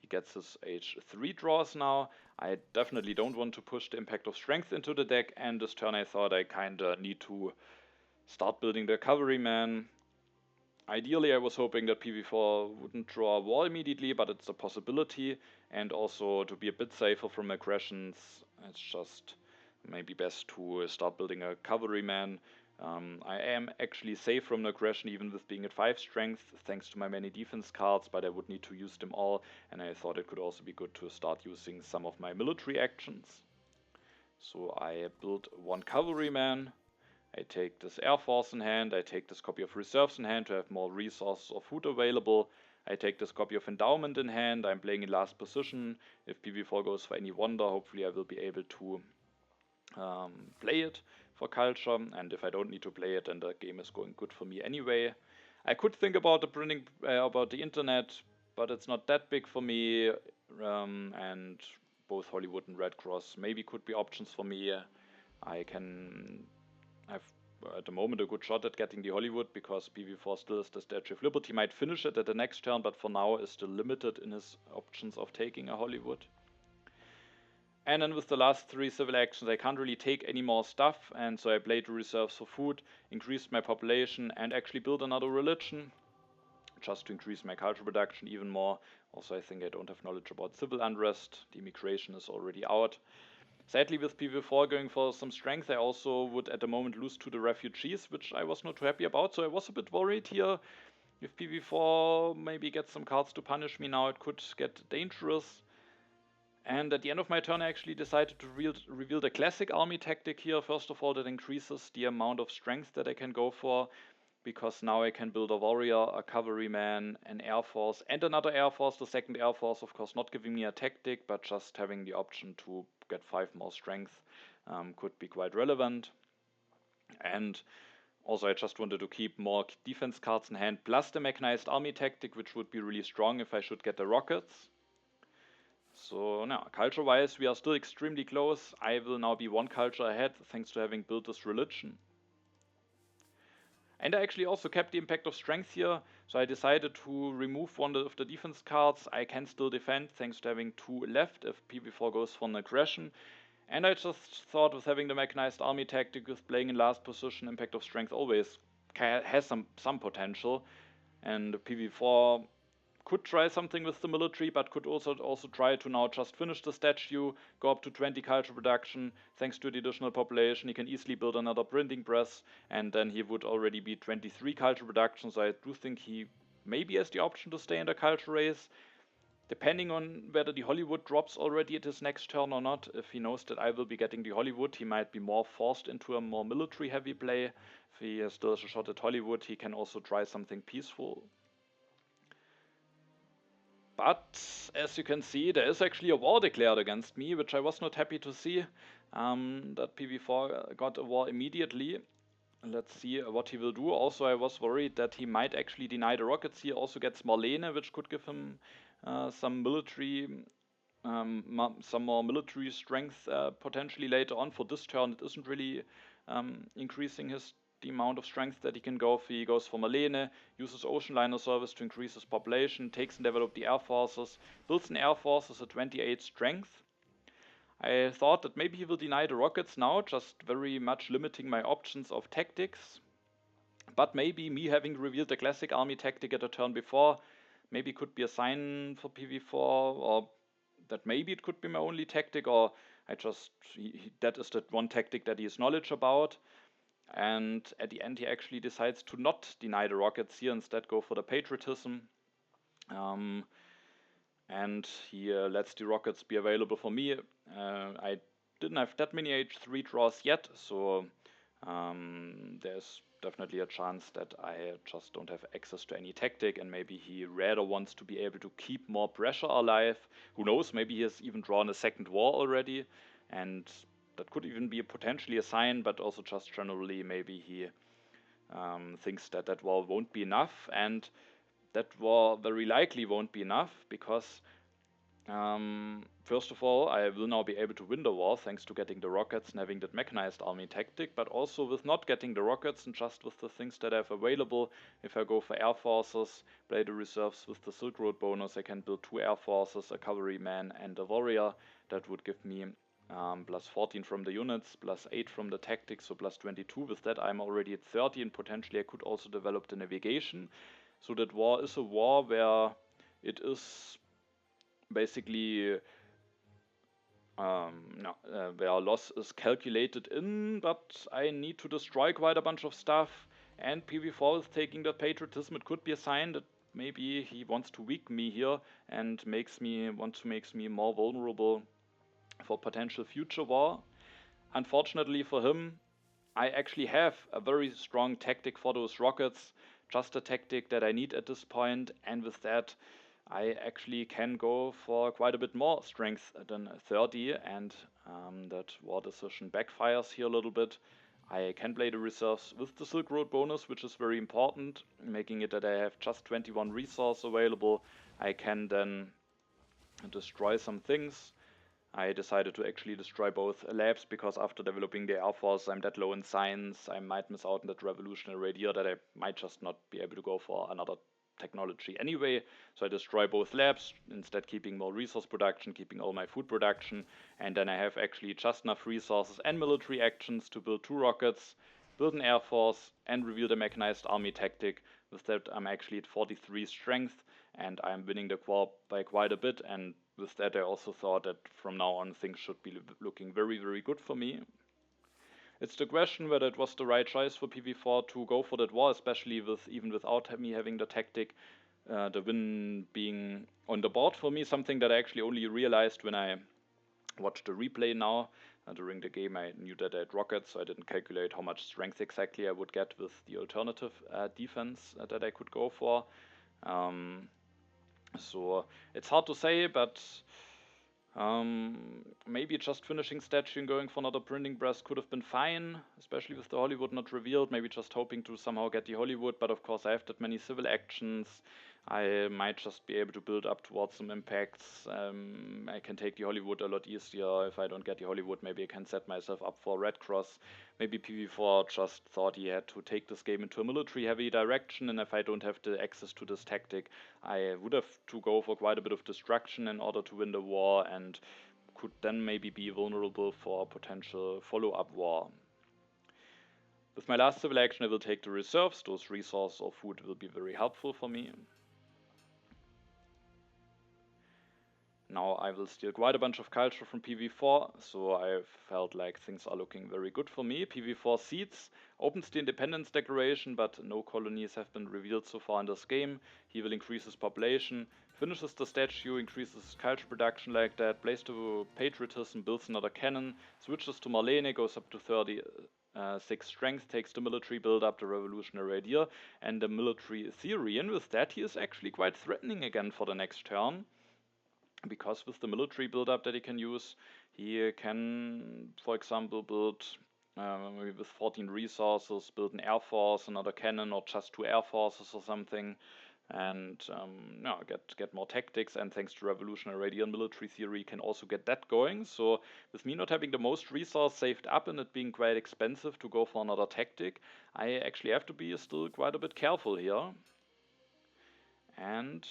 He gets his H3 draws now. I definitely don't want to push the impact of strength into the deck, and this turn I thought I kinda need to start building the Cavalryman. Ideally, I was hoping that PV4 wouldn't draw a wall immediately, but it's a possibility. And also, to be a bit safer from aggressions, it's just maybe best to start building a Cavalryman. I am actually safe from an aggression even with being at 5 strength, thanks to my many defense cards, but I would need to use them all, and I thought it could also be good to start using some of my military actions. So I build 1 Cavalryman. I take this Air Force in hand, I take this copy of Reserves in hand to have more resources or food available. I take this copy of Endowment in hand, I'm playing in last position. If PV4 goes for any wonder, hopefully I will be able to play it for culture, and if I don't need to play it, then the game is going good for me anyway. I could think about the printing, about the internet, but it's not that big for me, and both Hollywood and Red Cross maybe could be options for me. I've at the moment a good shot at getting the Hollywood because PV4 still is the Statue of Liberty, might finish it at the next turn, but for now is still limited in his options of taking a Hollywood. And then with the last 3 civil actions I can't really take any more stuff, and so I played the reserves for food, increased my population, and actually built another religion, just to increase my culture production even more. Also I think I don't have knowledge about civil unrest, the immigration is already out. Sadly, with PV4 going for some strength, I also would at the moment lose to the refugees, which I was not too happy about, so I was a bit worried here. If PV4 maybe gets some cards to punish me now, it could get dangerous. And at the end of my turn, I actually decided to reveal the classic army tactic here. First of all, that increases the amount of strength that I can go for, because now I can build a warrior, a cavalryman, an air force, and another air force. The second air force, of course, not giving me a tactic, but just having the option to get 5 more strength could be quite relevant. And also I just wanted to keep more defense cards in hand, plus the mechanized army tactic, which would be really strong if I should get the rockets. So now, culture-wise, we are still extremely close. I will now be 1 culture ahead, thanks to having built this religion. And I actually also kept the impact of strength here, so I decided to remove 1 of the defense cards. I can still defend, thanks to having 2 left if PV4 goes for an aggression. And I just thought with having the mechanized army tactic, with playing in last position, impact of strength always has some potential. And PV4 could try something with the military, but could also try to now just finish the statue, go up to 20 culture production. Thanks to the additional population, he can easily build another printing press, and then he would already be 23 culture production, so I do think he maybe has the option to stay in the culture race. Depending on whether the Hollywood drops already at his next turn or not, if he knows that I will be getting the Hollywood, he might be more forced into a more military heavy play. If he still has a shot at Hollywood, he can also try something peaceful. But, as you can see, there is actually a war declared against me, which I was not happy to see, that PV4 got a war immediately. Let's see what he will do. Also, I was worried that he might actually deny the rockets here, also gets Marlene, which could give him some more military strength potentially later on. For this turn, it isn't really increasing the amount of strength that he can go for. He goes for Marlene, uses Ocean Liner Service to increase his population, takes and develops the air forces, builds an air force at 28 strength. I thought that maybe he will deny the rockets now, just very much limiting my options of tactics. But maybe me having revealed the classic army tactic at a turn before, maybe could be a sign for PV4, or that maybe it could be my only tactic, or that is the 1 tactic that he has knowledge about. And at the end he actually decides to not deny the rockets here, instead go for the patriotism. And he lets the rockets be available for me. I didn't have that many h3 draws yet, so there's definitely a chance that I just don't have access to any tactic, and maybe he rather wants to be able to keep more pressure alive. Who knows, maybe he has even drawn a second war already, and that could even be potentially a sign, but also just generally maybe he thinks that that war won't be enough, and that war very likely won't be enough, because first of all, I will now be able to win the war thanks to getting the rockets and having that mechanized army tactic, but also with not getting the rockets and just with the things that I have available. If I go for air forces, play the reserves with the Silk Road bonus, I can build 2 air forces, a cavalryman and a warrior. That would give me plus 14 from the units, plus 8 from the tactics, so plus 22. With that I'm already at 30, and potentially I could also develop the navigation. So that war is a war where it is basically where loss is calculated in, but I need to destroy quite a bunch of stuff, and PV4 is taking that patriotism. It could be a sign that maybe he wants to weaken me here and makes me more vulnerable for potential future war. Unfortunately for him, I actually have a very strong tactic for those rockets, just a tactic that I need at this point, and with that I actually can go for quite a bit more strength than 30, and that war decision backfires here a little bit. I can play the reserves with the Silk Road bonus, which is very important, making it that I have just 21 resource available. I can then destroy some things. I decided to actually destroy both labs, because after developing the Air Force I'm that low in science, I might miss out on that revolutionary radiator, that I might just not be able to go for another technology anyway. So I destroy both labs, instead keeping more resource production, keeping all my food production, and then I have actually just enough resources and military actions to build 2 rockets, build an air force, and reveal the mechanized army tactic. With that I'm actually at 43 strength, and I'm winning the war by quite a bit, and with that I also thought that from now on things should be looking very, very good for me. It's the question whether it was the right choice for PV4 to go for that war, especially even without me having the tactic, the win being on the board for me, something that I actually only realized when I watched the replay now. During the game I knew that I had rockets, so I didn't calculate how much strength exactly I would get with the alternative defense that I could go for. So it's hard to say, but maybe just finishing statue and going for another printing press could have been fine, especially with the Hollywood not revealed. Maybe just hoping to somehow get the Hollywood, but of course I have that many civil actions. I might just be able to build up towards some impacts. I can take the Hollywood a lot easier. If I don't get the Hollywood, maybe I can set myself up for Red Cross. Maybe PV4 just thought he had to take this game into a military heavy direction, and if I don't have the access to this tactic, I would have to go for quite a bit of destruction in order to win the war, and could then maybe be vulnerable for a potential follow-up war. With my last civil action I will take the reserves. Those resources or food will be very helpful for me. Now I will steal quite a bunch of culture from PV4, so I felt like things are looking very good for me. PV4 seeds opens the independence declaration, but no colonies have been revealed so far in this game. He will increase his population, finishes the statue, increases his culture production like that, plays the patriotism, builds another cannon, switches to Marlene, goes up to 36 strength, takes the military build up, the revolutionary idea, and the military theory, and with that he is actually quite threatening again for the next turn. Because with the military build-up that he can use, he can, for example, build maybe with 14 resources, build an air force, another cannon, or just 2 air forces or something, and get more tactics. And thanks to revolutionary radial military theory, can also get that going. So with me not having the most resource saved up and it being quite expensive to go for another tactic, I actually have to be still quite a bit careful here. And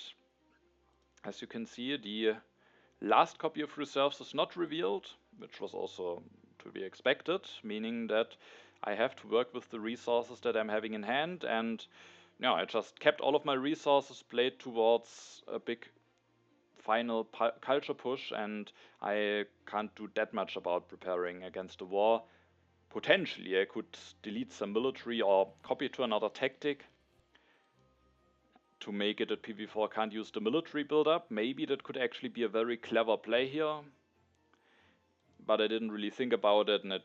as you can see, the last copy of reserves is not revealed, which was also to be expected, meaning that I have to work with the resources that I'm having in hand, and I just kept all of my resources played towards a big final culture push, and I can't do that much about preparing against the war. potentially I could delete some military or copy to another tactic to make it that PV4 can't use the military build-up. Maybe that could actually be a very clever play here. But I didn't really think about it, and it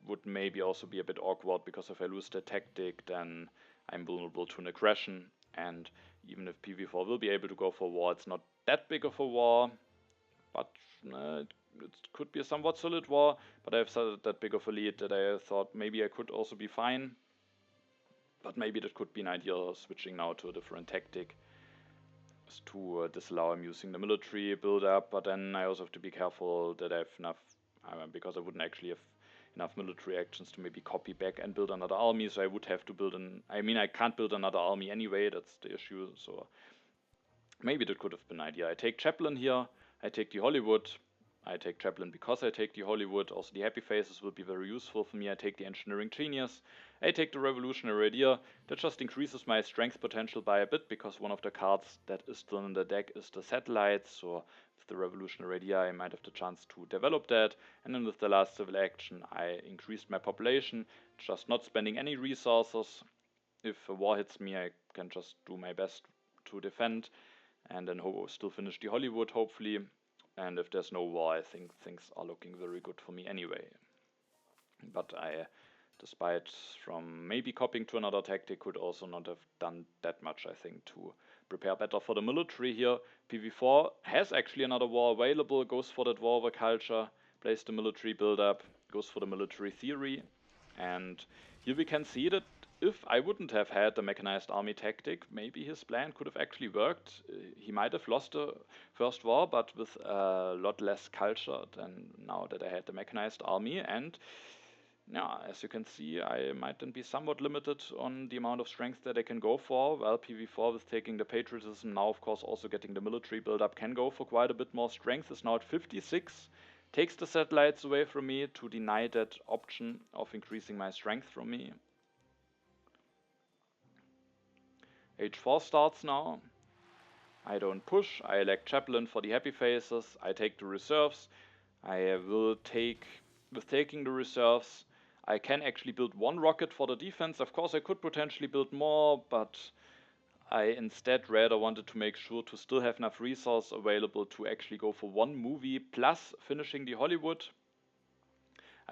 would maybe also be a bit awkward, because if I lose the tactic, then I'm vulnerable to an aggression. And even if PV4 will be able to go for war, it's not that big of a war. But it could be a somewhat solid war. But I have that big of a lead that I thought maybe I could also be fine. But maybe that could be an idea, switching now to a different tactic to disallow him using the military build-up. But then I also have to be careful that I have enough, because I wouldn't actually have enough military actions to maybe copy back and build another army. So I would have to build I can't build another army anyway, that's the issue. So maybe that could have been an idea. I take Chaplain here, I take the Hollywood. I take Chaplain because I take the Hollywood. Also the Happy Faces will be very useful for me. I take the Engineering Genius. I take the Revolutionary Idea. That just increases my strength potential by a bit, because one of the cards that is still in the deck is the Satellite. So with the Revolutionary Idea I might have the chance to develop that. And then with the last civil action I increased my population, just not spending any resources. If a war hits me, I can just do my best to defend, and then still finish the Hollywood, hopefully. And if there's no war, I think things are looking very good for me anyway. But I, despite from maybe copying to another tactic, could also not have done that much, I think, to prepare better for the military here. PV4 has actually another war available, goes for that war over culture, plays the military build-up, goes for the military theory. And here we can see that if I wouldn't have had the mechanized army tactic, maybe his plan could have actually worked. He might have lost the first war, but with a lot less culture than now that I had the mechanized army. And yeah, as you can see, I might then be somewhat limited on the amount of strength that I can go for. Well, PV4 with taking the patriotism, now of course also getting the military build-up, can go for quite a bit more strength. Is now at 56. Takes the satellites away from me to deny that option of increasing my strength from me. H4 starts now. I don't push. I elect Chaplain for the Happy Faces. I take the reserves. I will take, with taking the reserves, I can actually build one rocket for the defense. Of course, I could potentially build more, but I instead rather wanted to make sure to still have enough resource available to actually go for one movie plus finishing the Hollywood.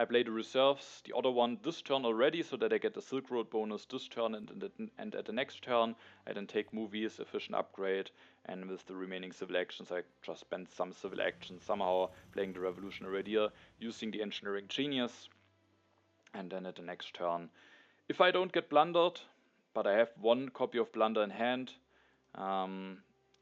I play the reserves, the other one this turn already, so that I get the Silk Road bonus this turn, and at the next turn I then take movies, efficient upgrade, and with the remaining civil actions I just spend some civil actions somehow playing the Revolutionary Idea, using the Engineering Genius, and then at the next turn, if I don't get blundered, but I have one copy of Blunder in hand,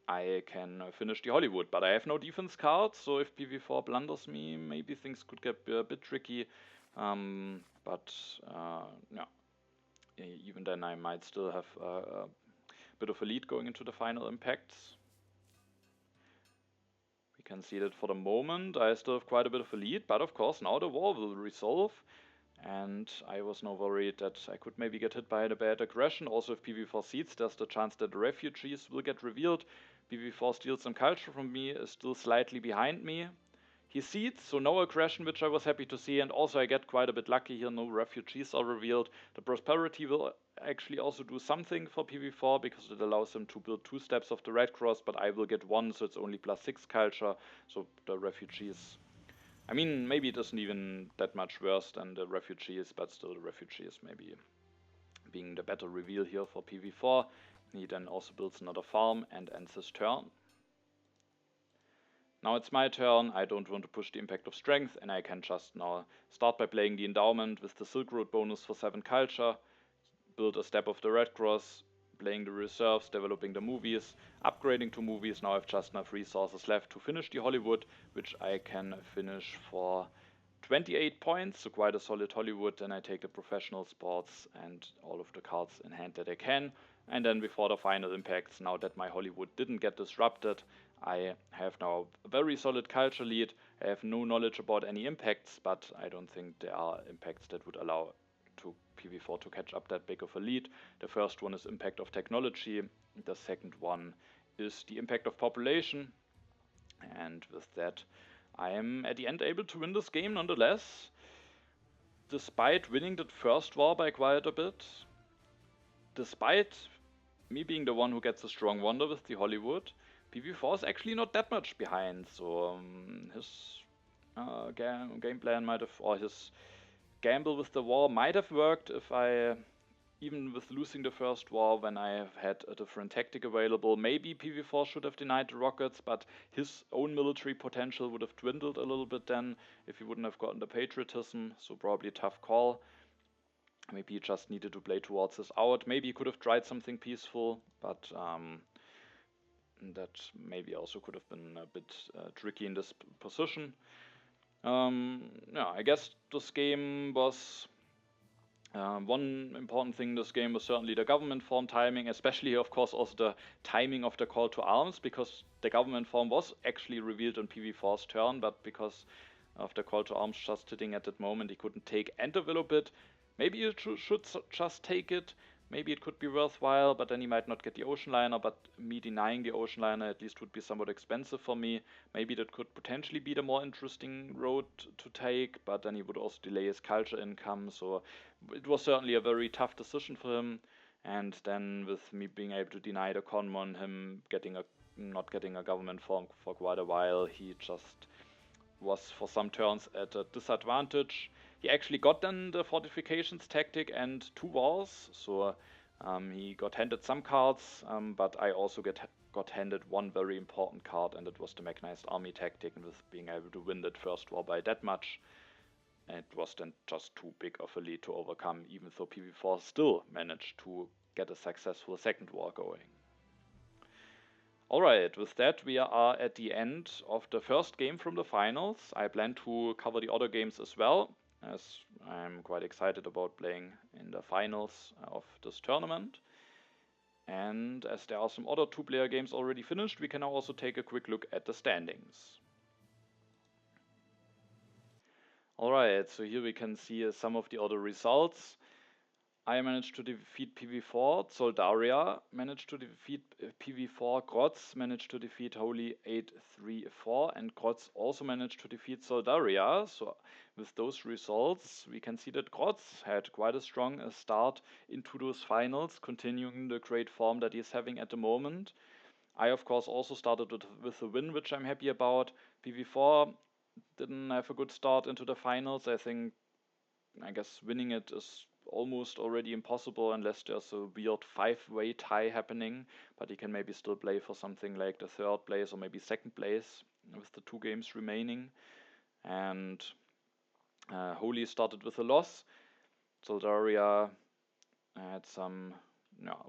I can finish the Hollywood, but I have no defense cards, so if PV4 blunders me, maybe things could get a bit tricky. But yeah, even then I might still have a bit of a lead going into the final impacts. We can see that for the moment I still have quite a bit of a lead, but of course now the war will resolve. And I was now worried that I could maybe get hit by a bad aggression. Also, if PV4 seeds, there's the chance that the refugees will get revealed. PV4 steals some culture from me, is still slightly behind me. He seeds, so no aggression, which I was happy to see. And also I get quite a bit lucky here, no refugees are revealed. The prosperity will actually also do something for PV4, because it allows him to build 2 steps of the Red Cross, but I will get 1, so it's only +6 culture. So the refugees, I mean, maybe it isn't even that much worse than the refugees, but still the refugees maybe being the better reveal here for PV4. He then also builds another farm and ends his turn. Now it's my turn. I don't want to push the impact of strength, and I can just now start by playing the endowment with the Silk Road bonus for 7 culture, build a step of the Red Cross, playing the reserves, developing the movies, upgrading to movies. Now I have just enough resources left to finish the Hollywood, which I can finish for 28 points, so quite a solid Hollywood. Then I take the professional sports and all of the cards in hand that I can. And then before the final impacts, now that my Hollywood didn't get disrupted, I have now a very solid culture lead. I have no knowledge about any impacts, but I don't think there are impacts that would allow to PV4 to catch up that big of a lead. The first one is impact of technology. The second one is the impact of population. And with that, I am at the end able to win this game nonetheless. despite winning the first war by quite a bit, despite me being the one who gets a strong wonder with the Hollywood, PV4 is actually not that much behind. So his game plan might have, or his gamble with the war might have worked if I, even with losing the first war, when I have had a different tactic available. Maybe PV4 should have denied the rockets, but his own military potential would have dwindled a little bit then if he wouldn't have gotten the patriotism. So probably a tough call. Maybe he just needed to play towards his out. Maybe he could have tried something peaceful, but that maybe also could have been a bit tricky in this position. Yeah, I guess this game was... one important thing in this game was certainly the government form timing, especially of course also the timing of the call to arms, because the government form was actually revealed on PV4's turn, but because of the call to arms just sitting at that moment, he couldn't take Entervelopit. Maybe you should just take it. Maybe it could be worthwhile, but then he might not get the Ocean Liner, but me denying the Ocean Liner at least would be somewhat expensive for me. Maybe that could potentially be the more interesting road to take, but then he would also delay his culture income, so it was certainly a very tough decision for him. And then with me being able to deny the Conmon, him not getting a government form for quite a while, he just was for some turns at a disadvantage. He actually got then the fortifications tactic and 2 wars, so he got handed some cards, but I also got handed one very important card, and it was the mechanized army tactic, and with being able to win that first war by that much, it was then just too big of a lead to overcome, even though PV4 still managed to get a successful second war going. Alright, with that we are at the end of the first game from the finals. I plan to cover the other games as well, as I'm quite excited about playing in the finals of this tournament. And as there are some other 2-player games already finished, we can now also take a quick look at the standings. Alright, so here we can see some of the other results. I managed to defeat PV4, Soldaria managed to defeat PV4, Grotz managed to defeat Holy 834, and Grotz also managed to defeat Soldaria. So with those results, we can see that Grotz had quite a strong start into those finals, continuing the great form that he's having at the moment. I, of course, also started with a win, which I'm happy about. PV4 didn't have a good start into the finals. I guess winning it is almost already impossible unless there's a weird 5-way tie happening, but he can maybe still play for something like the 3rd place or maybe 2nd place with the 2 games remaining. And Holy started with a loss. Soldaria had some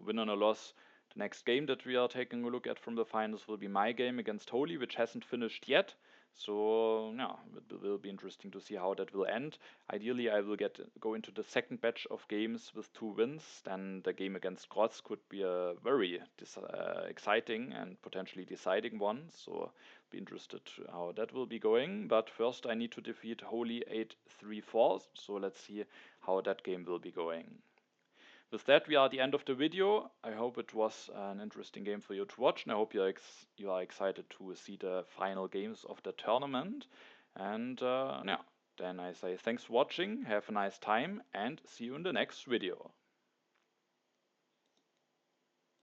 win and a loss. The next game that we are taking a look at from the finals will be my game against Holy, which hasn't finished yet. So yeah, it will be interesting to see how that will end. Ideally, I will go into the second batch of games with 2 wins. Then the game against Grotz could be a very exciting and potentially deciding one. So be interested how that will be going. But first, I need to defeat Holy 834. So let's see how that game will be going. With that, we are at the end of the video. I hope it was an interesting game for you to watch, and I hope you are excited to see the final games of the tournament. And yeah, then I say thanks for watching, have a nice time, and see you in the next video.